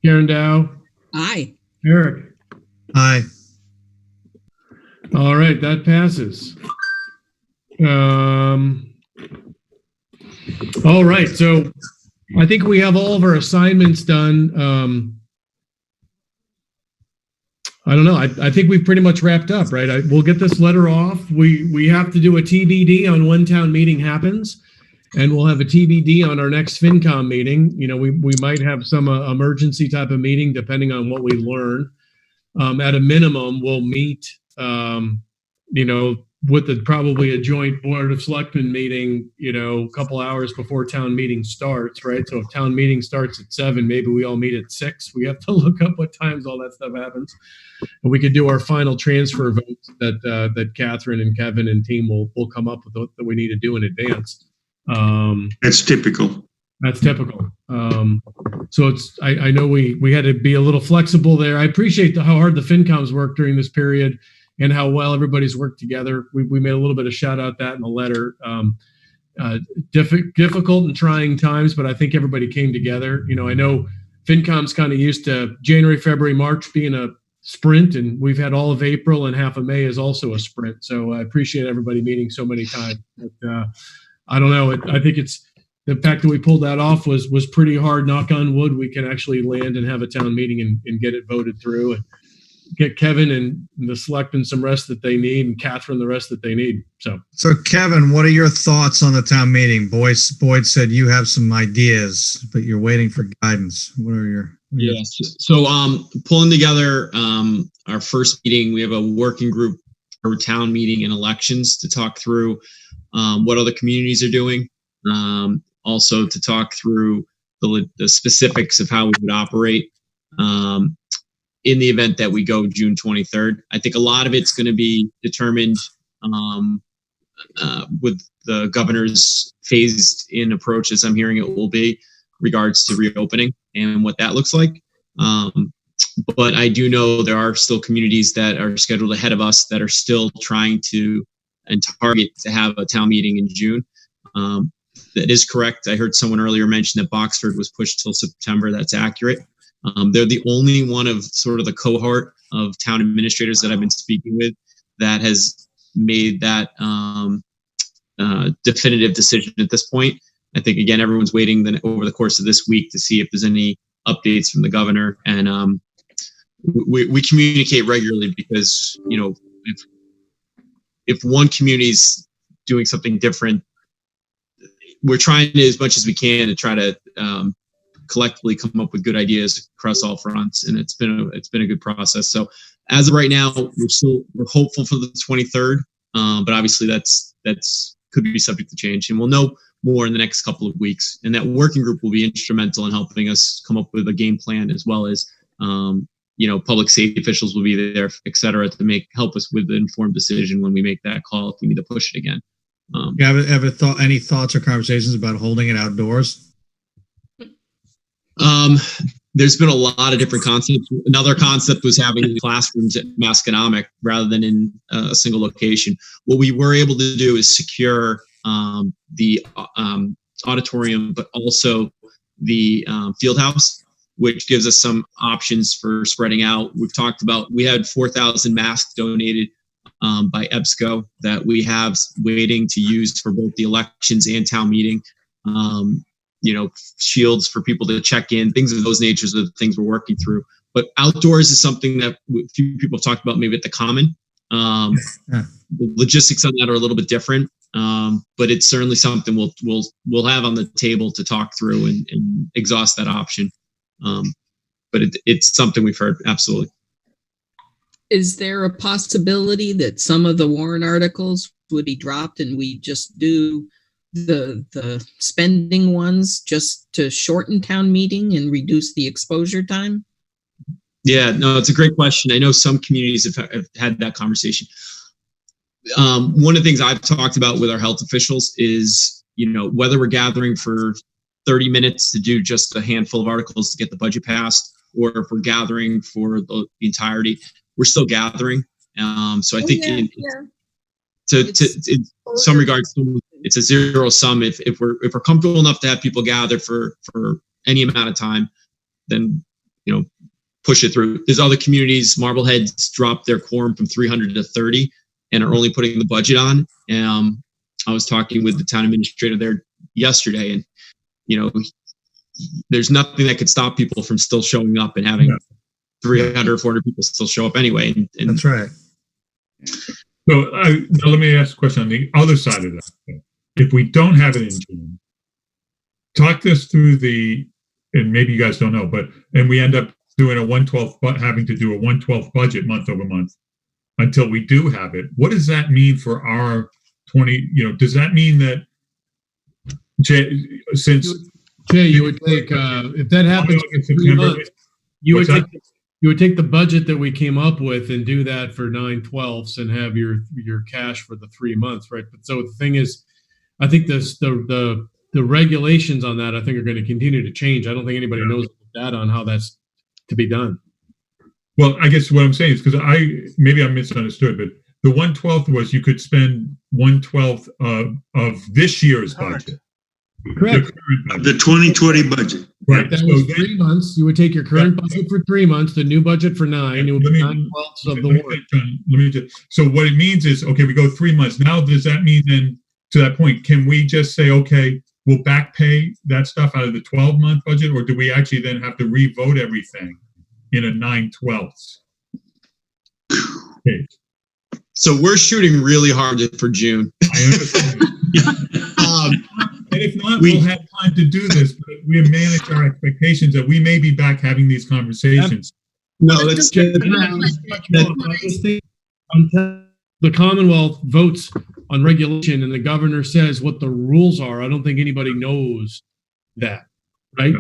Karen Dow? Aye. Eric? Aye. All right, that passes. All right, so I think we have all of our assignments done. I don't know. I think we've pretty much wrapped up, right? We'll get this letter off. We have to do a TBD on when town meeting happens, and we'll have a TBD on our next FinCom meeting. We might have some emergency type of meeting depending on what we learn. At a minimum, we'll meet, with probably a joint Board of Selectmen meeting, a couple hours before town meeting starts, right? So if town meeting starts at 7, maybe we all meet at 6. We have to look up what times all that stuff happens. And we could do our final transfer votes that Catherine and Kevin and team will come up with that we need to do in advance. That's typical. That's typical. So I know we had to be a little flexible there. I appreciate how hard the FinComs worked during this period and how well everybody's worked together. We made a little bit of shout out that in the letter. Difficult and trying times, but I think everybody came together. I know FinCom's kind of used to January, February, March being a sprint, and we've had all of April and half of May is also a sprint. So I appreciate everybody meeting so many times. But, I don't know. I think it's the fact that we pulled that off was pretty hard. Knock on wood, we can actually land and have a town meeting and get it voted through. get Kevin and the selectmen some rest that they need, and Catherine the rest that they need. So Kevin, what are your thoughts on the town meeting? Boyd said you have some ideas, but you're waiting for guidance. What are your? Yes. So, pulling together our first meeting, we have a working group for town meeting and elections to talk through what other communities are doing. Also to talk through the specifics of how we would operate in the event that we go June 23rd. I think a lot of it's going to be determined with the governor's phased in approach, as I'm hearing it will be, regards to reopening and what that looks like. But I do know there are still communities that are scheduled ahead of us that are still trying to and target to have a town meeting in June. That is correct. I heard someone earlier mention that Boxford was pushed till September. That's accurate. They're the only one of sort of the cohort of town administrators that I've been speaking with that has made that definitive decision at this point. I think, again, everyone's waiting then over the course of this week to see if there's any updates from the governor. And we communicate regularly because, you know, if one community's doing something different, we're trying to, as much as we can, to try to collectively come up with good ideas across all fronts. And it's been a good process. So as of right now, we're hopeful for the 23rd, but obviously that's could be subject to change, and we'll know more in the next couple of weeks. And that working group will be instrumental in helping us come up with a game plan, as well as public safety officials will be there, et cetera, to help us with the informed decision when we make that call if we need to push it again. You ever thought any thoughts or conversations about holding it outdoors? There's been a lot of different concepts. Another concept was having classrooms at Masconomic rather than in a single location. What we were able to do is secure the auditorium, but also the field house, which gives us some options for spreading out. We've talked about, we had 4,000 masks donated by EBSCO that we have waiting to use for both the elections and town meeting. Shields for people to check in, things of those natures are the things we're working through. But outdoors is something that a few people have talked about, maybe at the Common. The logistics on that are a little bit different, but it's certainly something we'll have on the table to talk through and exhaust that option. But it's something we've heard, absolutely. Is there a possibility that some of the warrant articles would be dropped and we just do the spending ones just to shorten town meeting and reduce the exposure time? Yeah, no, it's a great question. I know some communities have had that conversation. One of the things I've talked about with our health officials is, whether we're gathering for 30 minutes to do just a handful of articles to get the budget passed, or if we're gathering for the entirety, we're still gathering. So I think in some regards, it's a zero sum. If we're comfortable enough to have people gather for any amount of time, then push it through. There's other communities. Marblehead's dropped their quorum from 300 to 30 and are only putting the budget on. I was talking with the town administrator there yesterday, and there's nothing that could stop people from still showing up and having 300 or 400 people still show up anyway. And that's right. So now let me ask a question on the other side of that. If we don't have it in June, talk us through and maybe you guys don't know, and we end up doing a 1/12, but having to do a 1/12 budget month over month until we do have it. What does that mean for our 20? Does that mean that Jay, you would take if that happens in September, you would take the budget that we came up with and do that for 9/12 and have your cash for the 3 months, right? But so the thing is, I think the regulations on that, I think, are going to continue to change. I don't think anybody knows the data on how that's to be done. Well, I guess what I'm saying is, because maybe I misunderstood, but the 1/12 was you could spend 1/12 of this year's budget. Correct. The 2020 budget. Right. That was 3 months. You would take your current budget for 3 months, the new budget for 9. It would be 9/12 of the warrant. So what it means is, okay, we go 3 months. Now, does that mean then, to that point, can we just say, okay, we'll back pay that stuff out of the 12-month budget, or do we actually then have to re-vote everything in a 9/12? case. So we're shooting really hard for June. I understand. And if not, we'll have time to do this, but we have managed our expectations that we may be back having these conversations. No, that's Until the Commonwealth votes on regulation and the governor says what the rules are, I don't think anybody knows that, right?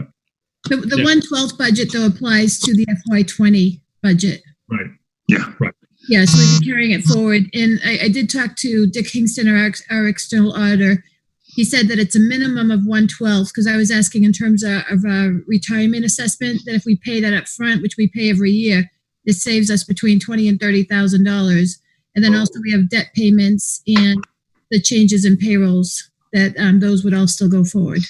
The 1/12 budget though applies to the FY20 budget. Right. Yeah. Right. Yeah, so we've been carrying it forward. And I did talk to Dick Kingston, our external auditor. He said that it's a minimum of 1/12 because I was asking in terms of a retirement assessment that if we pay that up front, which we pay every year, it saves us between $20,000 and $30,000. And then also we have debt payments and the changes in payrolls that those would all still go forward.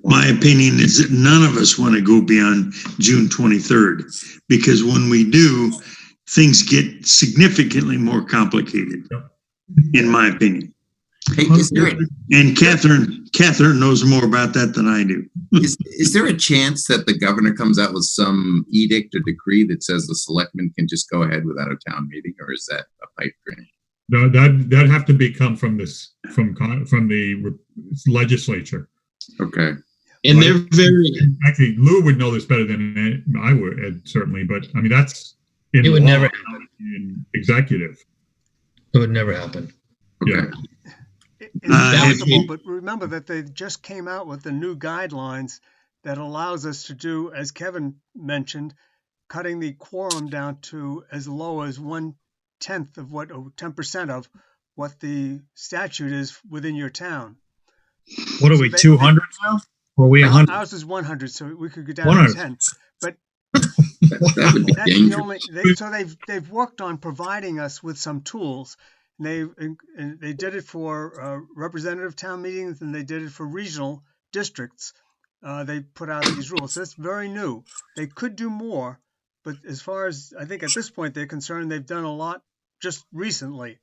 My opinion is that none of us want to go beyond June 23rd, because when we do, things get significantly more complicated, in my opinion. Hey, And Catherine knows more about that than I do. is there a chance that the governor comes out with some edict or decree that says the selectmen can just go ahead without a town meeting, or is that a pipe dream? No, that have to come from the legislature. Okay. And they're very. Actually, Lou would know this better than I would, certainly. But I mean, that's in It would law, never not in executive. It would never happen. Yeah. It's possible, but remember that they just came out with the new guidelines that allows us to do, as Kevin mentioned, cutting the quorum down to as low as 1/10 of what, or 10% of what the statute is within your town. What are we, 200 now? Or are we 100? Ours is 100, so we could go down 100. to 10. But That would be that's the dangerous. only. So they've worked on providing us with some tools. And they did it for representative town meetings, and they did it for regional districts. They put out these rules. So that's very new. They could do more, but as far as I think at this point they're concerned, they've done a lot just recently.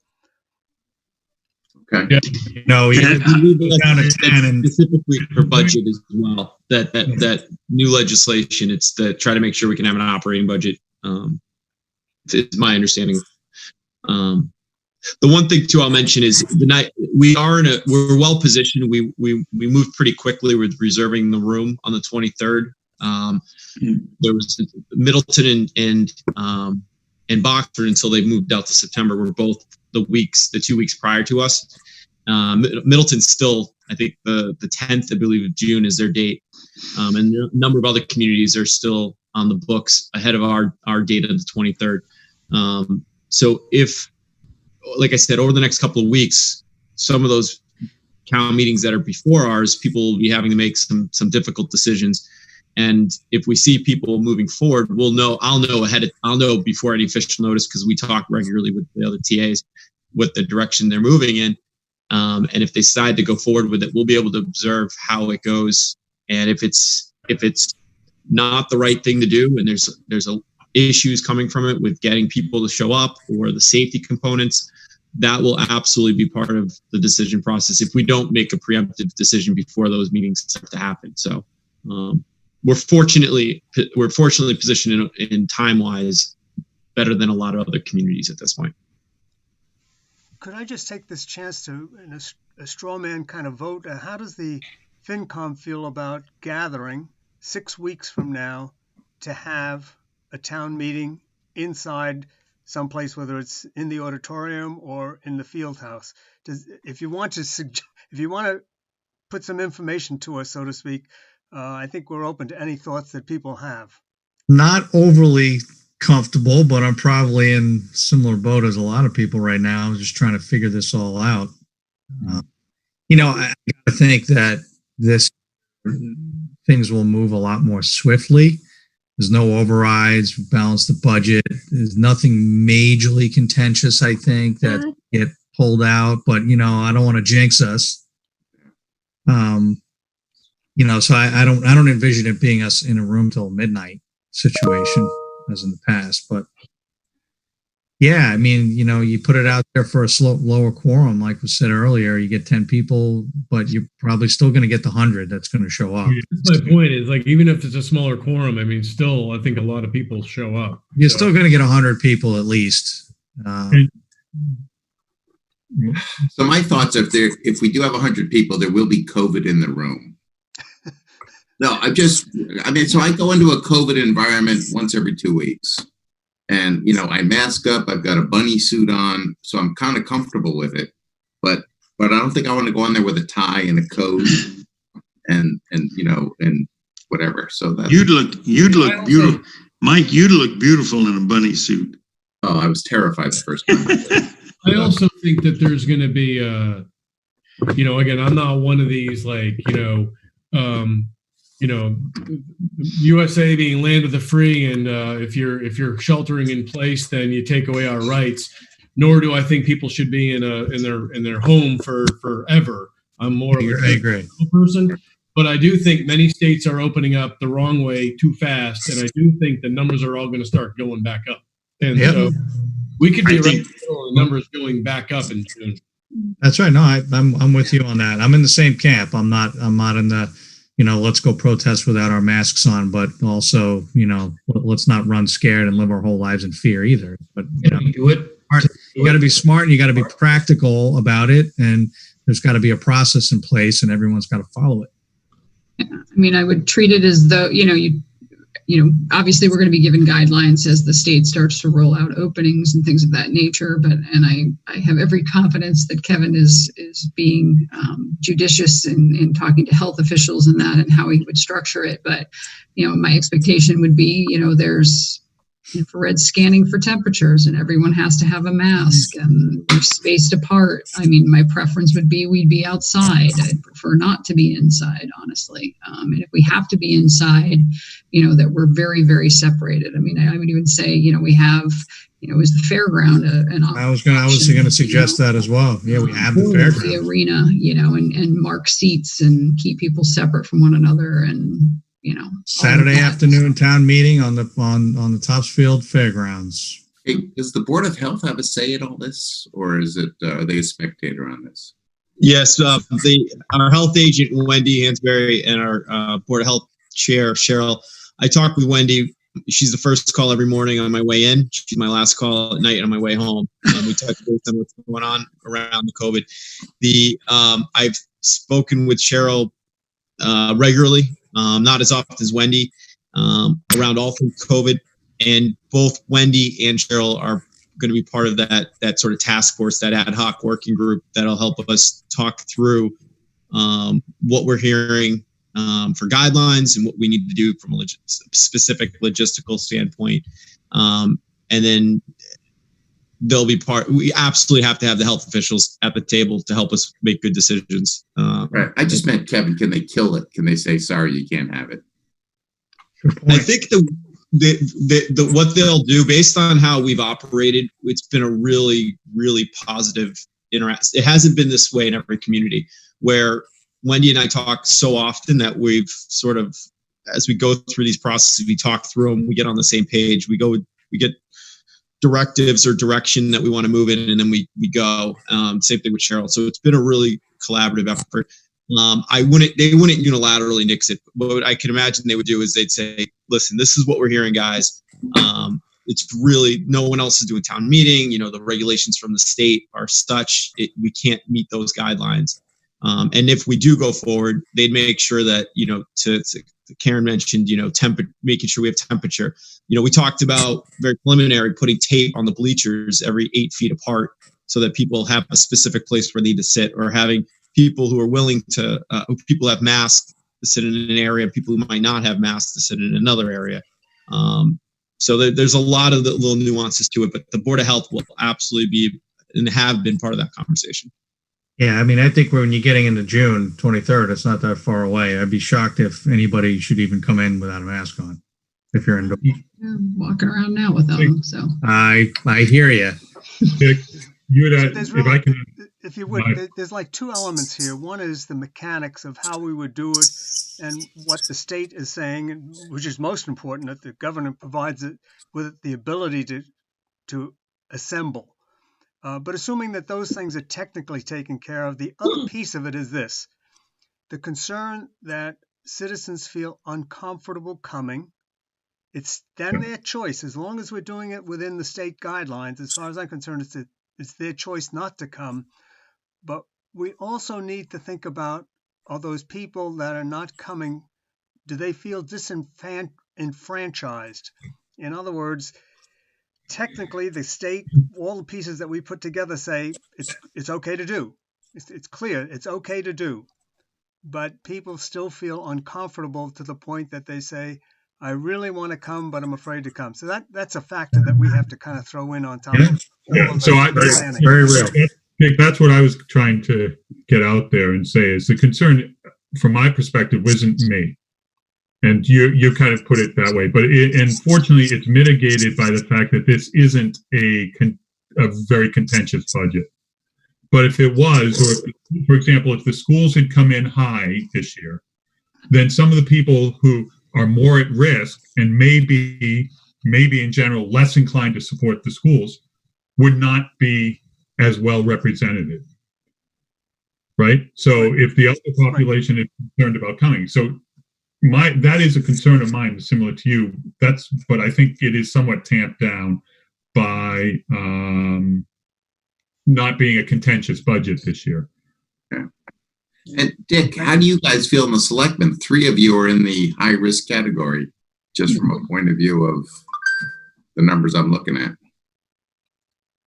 Okay. No, Yeah, down to 10 and specifically for budget as well. That new legislation, it's to try to make sure we can have an operating budget. It's my understanding. The one thing too I'll mention is we're well positioned. We moved pretty quickly with reserving the room on the 23rd. There was Middleton and Boxford until they moved out to September were both the 2 weeks prior to us. Middleton's still, I think the 10th, I believe, of June is their date. And a number of other communities are still on the books ahead of our date of the 23rd. So if, like I said, over the next couple of weeks, some of those town meetings that are before ours, people will be having to make some difficult decisions. And if we see people moving forward, I'll know before any official notice, because we talk regularly with the other TAs what the direction they're moving in. And if they decide to go forward with it, we'll be able to observe how it goes. And if it's not the right thing to do, and there's issues coming from it with getting people to show up or the safety components, that will absolutely be part of the decision process if we don't make a preemptive decision before those meetings start to happen. So we're fortunately positioned in time-wise better than a lot of other communities at this point. Could I just take this chance to, in a straw man kind of vote, how does the FinCom feel about gathering 6 weeks from now to have a town meeting inside someplace, whether it's in the auditorium or in the field house? If you want to put some information to us, so to speak, I think we're open to any thoughts that people have. not overly comfortable, but I'm probably in similar boat as a lot of people right now. I'm just trying to figure this all out. I think that things will move a lot more swiftly. There's no overrides, balance the budget. There's nothing majorly contentious, I think, that get pulled out, but I don't want to jinx us. So I don't envision it being us in a room till midnight situation as in the past, but Yeah, I mean, you put it out there for a lower quorum, like was said earlier, you get 10 people, but you're probably still going to get the 100 that's going to show up. That's my point is like, even if it's a smaller quorum, I mean, still, I think a lot of people show up. You're So- still going to get 100 people at least. So my thoughts are if we do have 100 people, there will be COVID in the room. No, so I go into a COVID environment once every 2 weeks. And, I mask up, I've got a bunny suit on, so I'm kind of comfortable with it. But I don't think I want to go in there with a tie and a coat and whatever. So that's, You'd look beautiful. Mike, you'd look beautiful in a bunny suit. oh, I was terrified the first time. I also think that there's going to be, again, I'm not one of these like, USA being land of the free, and if you're sheltering in place, then you take away our rights. Nor do I think people should be in their home for forever. I'm more of I agree. person, but I do think many states are opening up the wrong way too fast, and I do think the numbers are all going to start going back up. And so we could be right in the middle of the numbers going back up in June. That's right. No, I'm with you on that. I'm in the same camp. I'm not in the, let's go protest without our masks on, but also, let's not run scared and live our whole lives in fear either. But do it. You got to be smart and you got to be practical about it. And there's got to be a process in place and everyone's got to follow it. I mean, I would treat it as though, obviously we're going to be given guidelines as the state starts to roll out openings and things of that nature. And I have every confidence that Kevin is being judicious in talking to health officials and that and how he would structure it. But, my expectation would be, there's infrared scanning for temperatures and everyone has to have a mask and we're spaced apart. I mean, my preference would be we'd be outside. I'd prefer not to be inside, honestly. And if we have to be inside, that we're very, very separated. I mean, I would even say, we have, is the fairground an option? I was going to suggest that as well. Yeah, we have the fairground. The arena, and mark seats and keep people separate from one another and, Saturday afternoon town meeting on the Topsfield Fairgrounds. Hey, does the Board of Health have a say in all this, or is it are they a spectator on this? Yes, our health agent Wendy Hansberry and our Board of Health chair Cheryl. I talk with Wendy. She's the first call every morning on my way in. She's my last call at night on my way home. We touch base on what's going on around the COVID. I've spoken with Cheryl regularly. Not as often as Wendy, around all things COVID, and both Wendy and Cheryl are going to be part of that sort of task force, that ad hoc working group that'll help us talk through what we're hearing for guidelines and what we need to do from a specific logistical standpoint. And then they'll be we absolutely have to have the health officials at the table to help us make good decisions. Right. I just meant, Kevin, can they kill it? Can they say, sorry, you can't have it? I think what they'll do, based on how we've operated, it's been a really, really positive interaction. It hasn't been this way in every community, where Wendy and I talk so often that we've sort of, as we go through these processes, we talk through them, we get on the same page, we get directives or direction that we want to move in, and then we go. Same thing with Cheryl. So it's been a really collaborative effort. They wouldn't unilaterally nix it. What I can imagine they would do is they'd say, listen, this is what we're hearing, guys. It's really, no one else is doing town meeting. The regulations from the state are such, we can't meet those guidelines. And if we do go forward, they'd make sure that, Karen mentioned, making sure we have temperature. We talked about very preliminary putting tape on the bleachers every 8 feet apart so that people have a specific place where they need to sit, or having people who are willing to, people have masks to sit in an area, people who might not have masks to sit in another area. So there's a lot of the little nuances to it, but the Board of Health will absolutely be and have been part of that conversation. Yeah, I mean, I think when you're getting into June 23rd, it's not that far away. I'd be shocked if anybody should even come in without a mask on. If you're indoors, I'm walking around now without them. So I hear you. If you would, there's like two elements here. One is the mechanics of how we would do it, and what the state is saying, which is most important, that the governor provides it with the ability to assemble. But assuming that those things are technically taken care of, the other piece of it is this: the concern that citizens feel uncomfortable coming. It's then their choice. As long as we're doing it within the state guidelines, as far as I'm concerned, it's their choice not to come. But we also need to think about, are those people that are not coming, do they feel disenfranchised? In other words, technically the state, all the pieces that we put together say it's okay to do. It's clear, it's okay to do. But people still feel uncomfortable to the point that they say, I really want to come, but I'm afraid to come. So that's a factor that we have to kind of throw in on top of all of So the planning. Very real. That's what I was trying to get out there and say is the concern from my perspective wasn't me. And you kind of put it that way, but unfortunately it's mitigated by the fact that this isn't a very contentious budget. But if it was, or if, for example, if the schools had come in high this year, then some of the people who are more at risk and maybe in general less inclined to support the schools would not be as well represented, right? So if the other population is concerned about coming, so that is a concern of mine, similar to you. But I think it is somewhat tamped down by not being a contentious budget this year. Yeah. And Dick, how do you guys feel in the selectmen? 3 of you are in the high risk category, just from a point of view of the numbers I'm looking at.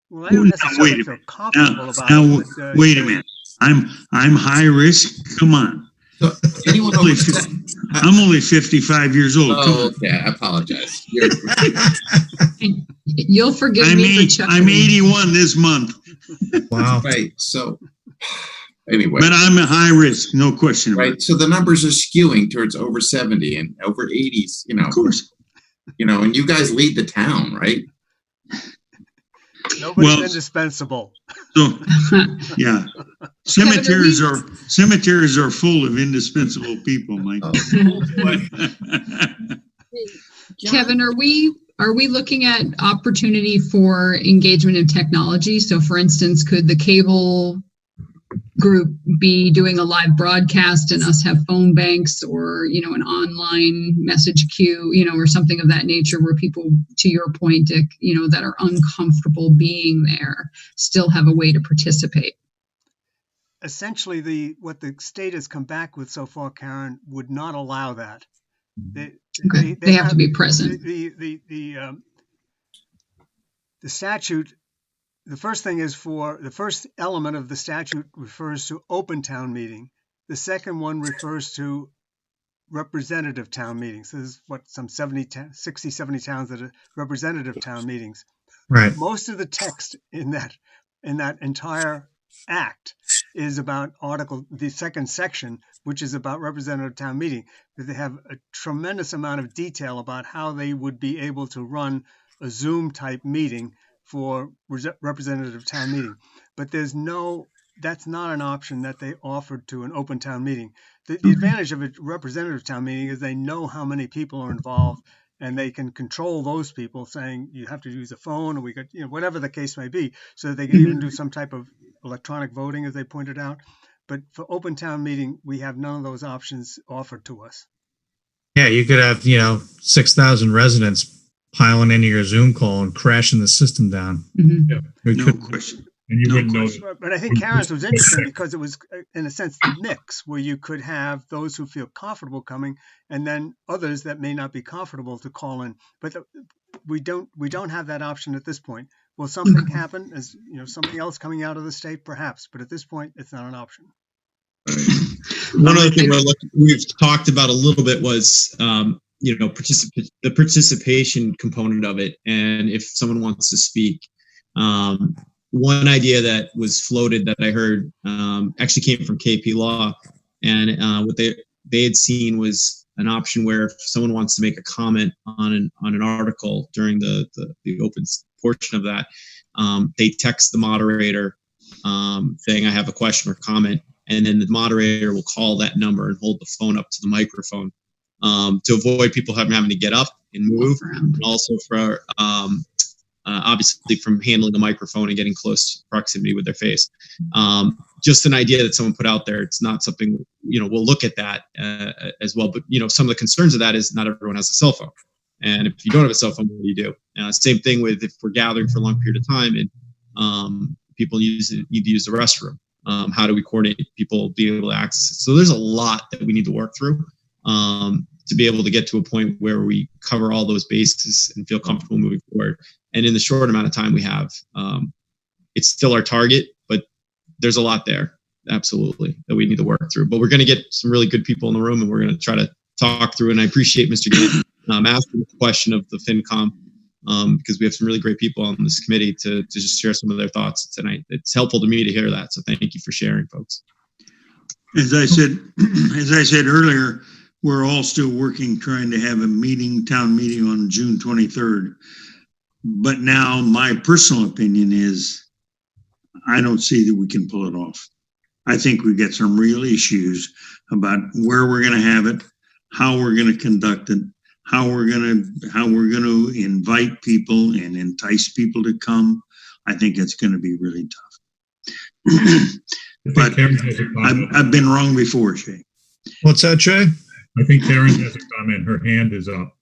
Well, I don't necessarily feel comfortable about it. But, wait a minute. I'm high risk. Come on. So anyone I'm only 55 years old. Oh, okay. I apologize. You'll forgive me for chuckling. I'm 81 this month. Wow. Right. So anyway. But I'm a high risk, no question about it. Right. So the numbers are skewing towards over 70 and over 80s, Of course. And you guys lead the town, right? Nobody's indispensable. So, yeah. Cemeteries are full of indispensable people, Mike. Kevin, are we looking at opportunity for engagement in technology? So for instance, could the cable group be doing a live broadcast and us have phone banks or, an online message queue, or something of that nature where people, to your point, Dick, that are uncomfortable being there still have a way to participate? Essentially, what the state has come back with so far, Karen, would not allow that. They have to be present. The statute, the first thing is the first element of the statute refers to open town meeting. The second one refers to representative town meetings. There's some 60, 70 towns that are representative town meetings. Right. Most of the text in that entire act is about the second section, which is about representative town meeting. They have a tremendous amount of detail about how they would be able to run a Zoom type meeting for representative town meeting. But that's not an option that they offered to an open town meeting. The advantage of a representative town meeting is they know how many people are involved and they can control those people, saying you have to use a phone, or we could, whatever the case may be, so that they can even do some type of electronic voting, as they pointed out. But for open town meeting, we have none of those options offered to us. Yeah, you could have, 6,000 residents piling into your Zoom call and crashing the system down. Mm-hmm. Yeah. No question. And you wouldn't know. But I think Karen's was interesting because it was, in a sense, the mix where you could have those who feel comfortable coming, and then others that may not be comfortable to call in. But we don't have that option at this point. Will something happen? As something else coming out of the state, perhaps. But at this point, it's not an option. One other thing we've talked about a little bit was, the participation component of it, and if someone wants to speak. One idea that was floated that I heard actually came from KP Law, and what they had seen was an option where if someone wants to make a comment on an article during the open portion of that, they text the moderator saying, I have a question or comment, and then the moderator will call that number and hold the phone up to the microphone to avoid people having to get up and move, and also for obviously from handling the microphone and getting close proximity with their face. Just an idea that someone put out there. It's not something, we'll look at that as well. But, some of the concerns of that is not everyone has a cell phone. And if you don't have a cell phone, what do you do? Same thing with if we're gathering for a long period of time and people need to use the restroom. How do we coordinate people being able to access it? So there's a lot that we need to work through to be able to get to a point where we cover all those bases and feel comfortable moving forward. And in the short amount of time we have, it's still our target, but there's a lot there, absolutely, that we need to work through. But we're going to get some really good people in the room, and we're going to try to talk through. And I appreciate Mr. Gann asking the question of the FinCom, because we have some really great people on this committee to just share some of their thoughts tonight. It's helpful to me to hear that. So thank you for sharing, folks. As I said earlier, we're all still working, trying to have a town meeting on June 23rd. But now my personal opinion is I don't see that we can pull it off. I think we've got some real issues about where we're going to have it, how we're going to conduct it, how we're going to invite people and entice people to come. I think it's going to be really tough. But I've been wrong before, Shay. What's that, Shay? I think Karen has a comment. Her hand is up.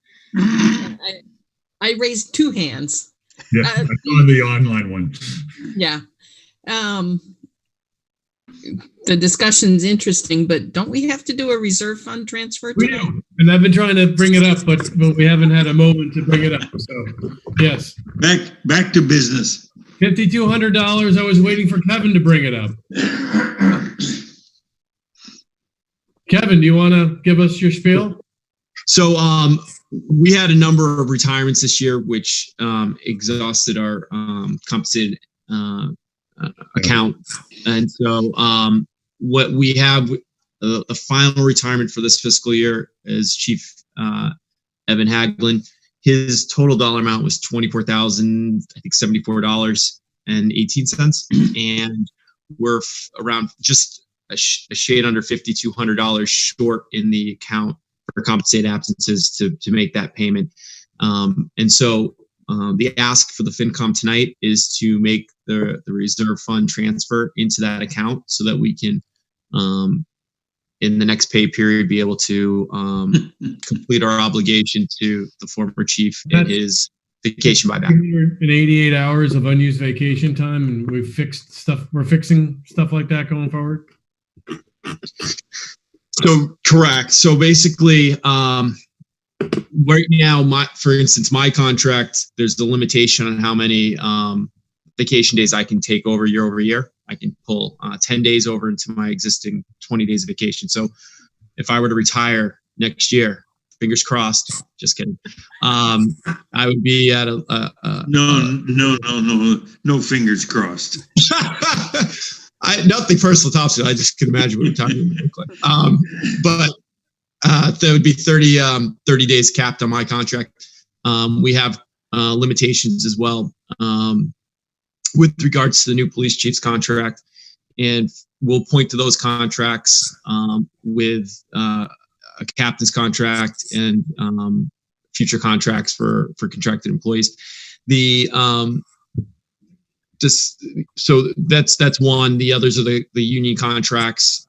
I raised two hands. Yeah, I saw the online one. Yeah. The discussion's interesting, but don't we have to do a reserve fund transfer today? We do. And I've been trying to bring it up, but we haven't had a moment to bring it up. So, yes. Back to business. $5,200. I was waiting for Kevin to bring it up. Kevin, do you want to give us your spiel? So we had a number of retirements this year, which exhausted our compensated account. And so what we have, the final retirement for this fiscal year is Chief Evan Haglund. His total dollar amount was $74.18. And we're around just a shade under $5,200 short in the account for compensated absences to make that payment. And so the ask for the FinCom tonight is to make the reserve fund transfer into that account so that we can, in the next pay period, be able to complete our obligation to the former chief in his vacation buyback. 188 hours of unused vacation time, and we're fixing stuff like that going forward. So correct. So basically, right now, for instance, my contract, there's the limitation on how many vacation days I can take over year. I can pull 10 days over into my existing 20 days of vacation. So if I were to retire next year, fingers crossed, just kidding, I would be at no fingers crossed. Nothing personal, Topsfield. I just can imagine what we're talking about. But that would be 30 days capped on my contract. We have limitations as well with regards to the new police chief's contract, and we'll point to those contracts with a captain's contract and future contracts for contracted employees. So that's one. The others are the union contracts.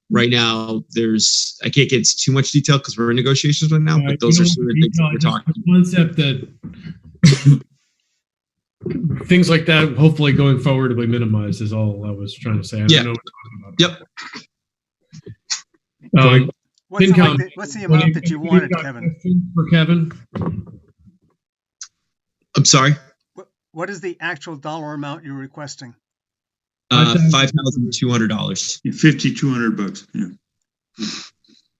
Right now, I can't get into too much detail because we're in negotiations right now, but those are some of the things that we're talking about. The concept that things like that, hopefully going forward, will be minimized is all I was trying to say. I don't know what you're talking about. Yep. What's the amount that you wanted, Kevin? For Kevin? I'm sorry? What is the actual dollar amount you're requesting? $5,200. $5,200.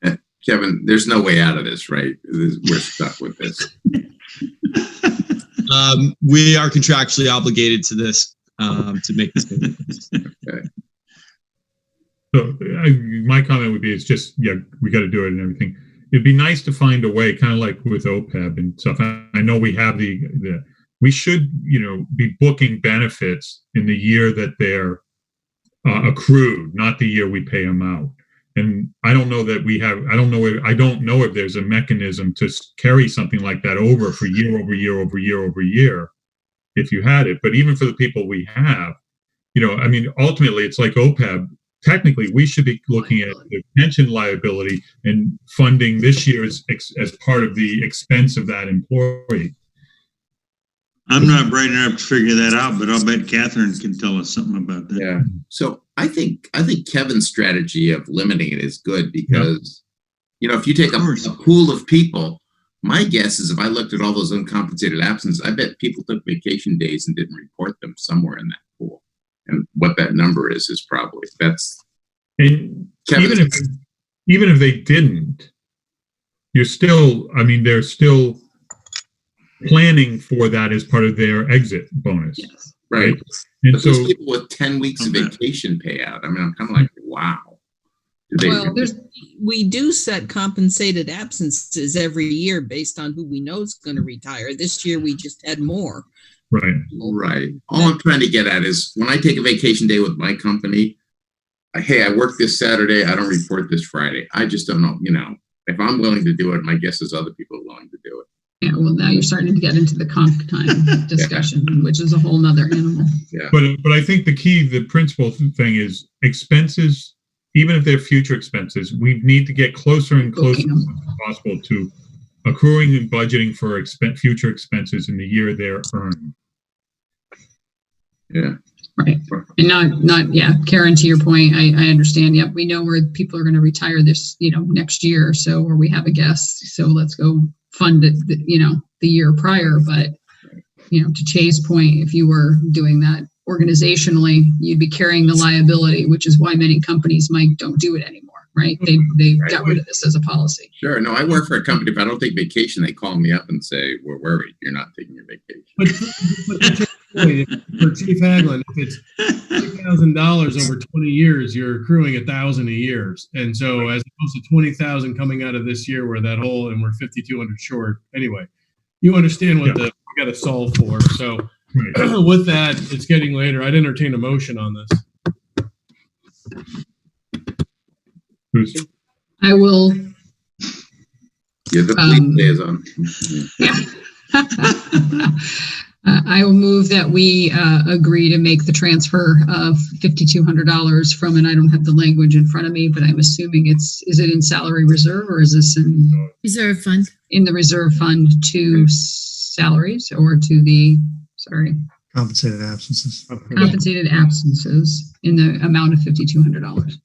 Yeah. Kevin, there's no way out of this, right? We're stuck with this. We are contractually obligated to this to make this payment. Okay. So my comment would be, it's just, we got to do it and everything. It'd be nice to find a way, kind of like with OPEB and stuff. I know we have we should, be booking benefits in the year that they're accrued, not the year we pay them out. And I don't know that we have. I don't know if there's a mechanism to carry something like that over for year over year over year over year. if you had it. But even for the people we have, I mean, ultimately, it's like OPEB. Technically, we should be looking at the pension liability and funding this year as part of the expense of that employee. I'm not bright enough to figure that out, but I'll bet Catherine can tell us something about that. Yeah. So I think Kevin's strategy of limiting it is good because, if you take a pool of people, my guess is if I looked at all those uncompensated absences, I bet people took vacation days and didn't report them somewhere in that pool. And what that number is probably and even if they didn't, you're still, they're still planning for that as part of their exit bonus. Yes. Right. And but so those people with 10 weeks of vacation payout, I'm kind of like, wow. We do set compensated absences every year based on who we know is going to retire. This year, we just had more. Right. All I'm trying to get at is when I take a vacation day with my company, I work this Saturday, I don't report this Friday. I just don't know, if I'm willing to do it, my guess is other people are willing to do it. Yeah, well, now you're starting to get into the comp time discussion, which is a whole nother animal. Yeah. But I think the principal thing is expenses, even if they're future expenses, we need to get closer and closer as possible to accruing and budgeting for future expenses in the year they're earned. Yeah. Right. And Karen, to your point, I understand. Yep. We know where people are going to retire this, next year or so, or we have a guess. So let's go fund it, the year prior. But, to Chay's point, if you were doing that organizationally, you'd be carrying the liability, which is why many companies, Mike, don't do it anymore. Right. They got rid of this as a policy. Sure. No, I work for a company. If I don't take vacation, they call me up and say, we're worried you're not taking your vacation. For Chief Haglund, if it's $2,000 over 20 years, you're accruing $1,000 a year. And so as opposed to 20,000 coming out of this year where that whole, and we're 5,200 short. Anyway, you understand what we got to solve for. So with that, it's getting later. I'd entertain a motion on this. I will. You're the police liaison. I will move that we agree to make the transfer of $5,200 from, and I don't have the language in front of me, but I'm assuming is it in salary reserve or is this in reserve fund? In the reserve fund to salaries or to the, Compensated absences. Compensated absences in the amount of $5,200.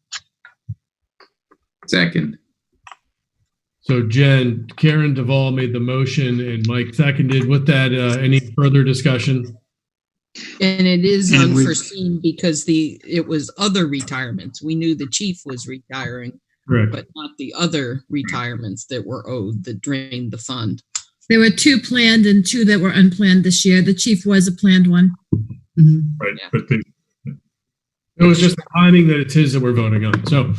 Second. So Karen Duvall made the motion and Mike seconded. With that, any further discussion? And it is unforeseen because it was other retirements. We knew the chief was retiring, correct, but not the other retirements that were owed that drained the fund. There were 2 planned and 2 that were unplanned this year. The chief was a planned one. Mm-hmm. Right, yeah. But it was just the timing that it's his that we're voting on. So,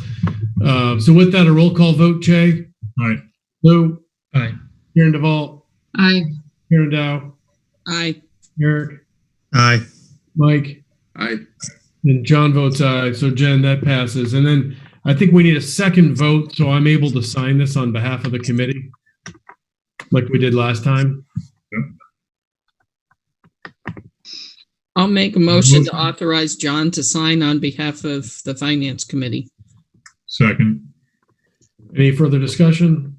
so with that, a roll call vote. Jay. Aye. Lou. Aye. Karen Duvall. Aye. Karen Dow. Aye. Eric. Aye. Mike. Aye. And John votes aye. So Jen, that passes. And then I think we need a second vote so I'm able to sign this on behalf of the committee, like we did last time. I'll make a motion to authorize John to sign on behalf of the Finance Committee. Second. Any further discussion?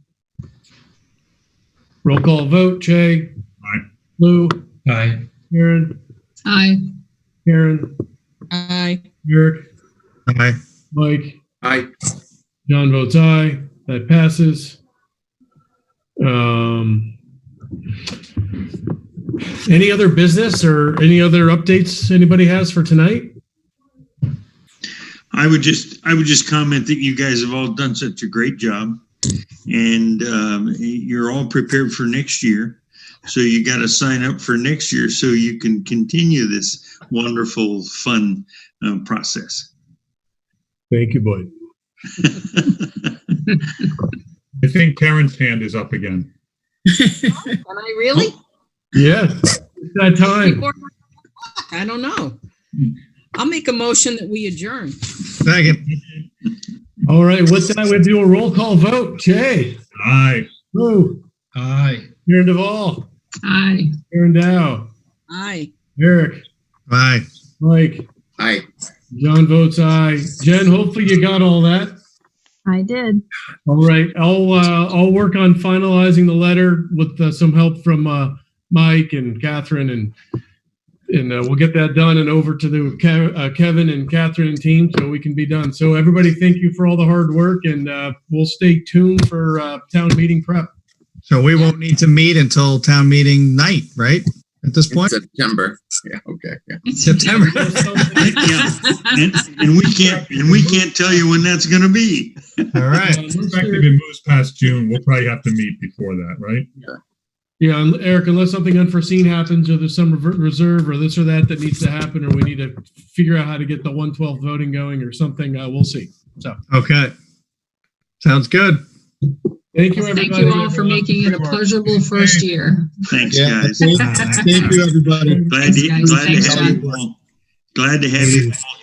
Roll call vote. Jay. Aye. Lou. Aye. Karen. Aye. Karen. Aye. Eric. Aye. Mike. Aye. John votes aye. That passes. Any other business or any other updates anybody has for tonight? I would just comment that you guys have all done such a great job, and you're all prepared for next year. So you got to sign up for next year so you can continue this wonderful, fun process. Thank you, Boyd. I think Karen's hand is up again. Can I really? Yes, it's that time. I don't know. I'll make a motion that we adjourn. Second. All right, with that, we do a roll call vote. Jay. Aye. Lou. Aye. Karen Duvall. Aye. Karen Dow. Aye. Eric, Aye. Mike, Aye. John votes aye. Jen, hopefully you got all that. I did. All right, I'll work on finalizing the letter with some help from Mike and Catherine, and we'll get that done and over to the Kevin and Catherine and team so we can be done. So everybody, thank you for all the hard work, and we'll stay tuned for town meeting prep. So we won't need to meet until town meeting night, right? At this point? September. Yeah, okay. Yeah. September. Yeah, and we can't tell you when that's going to be. All right. In fact, if it moves past June, we'll probably have to meet before that, right? Yeah, and Eric, unless something unforeseen happens, or there's some reserve or this or that needs to happen, or we need to figure out how to get the 112 voting going or something, we'll see. So Okay. Sounds good. thank you, everybody. Thank you all for making it a pleasurable first year. Thanks, Yeah. guys. Thank you, everybody. Glad to Thanks, guys. have you all. Glad to have you all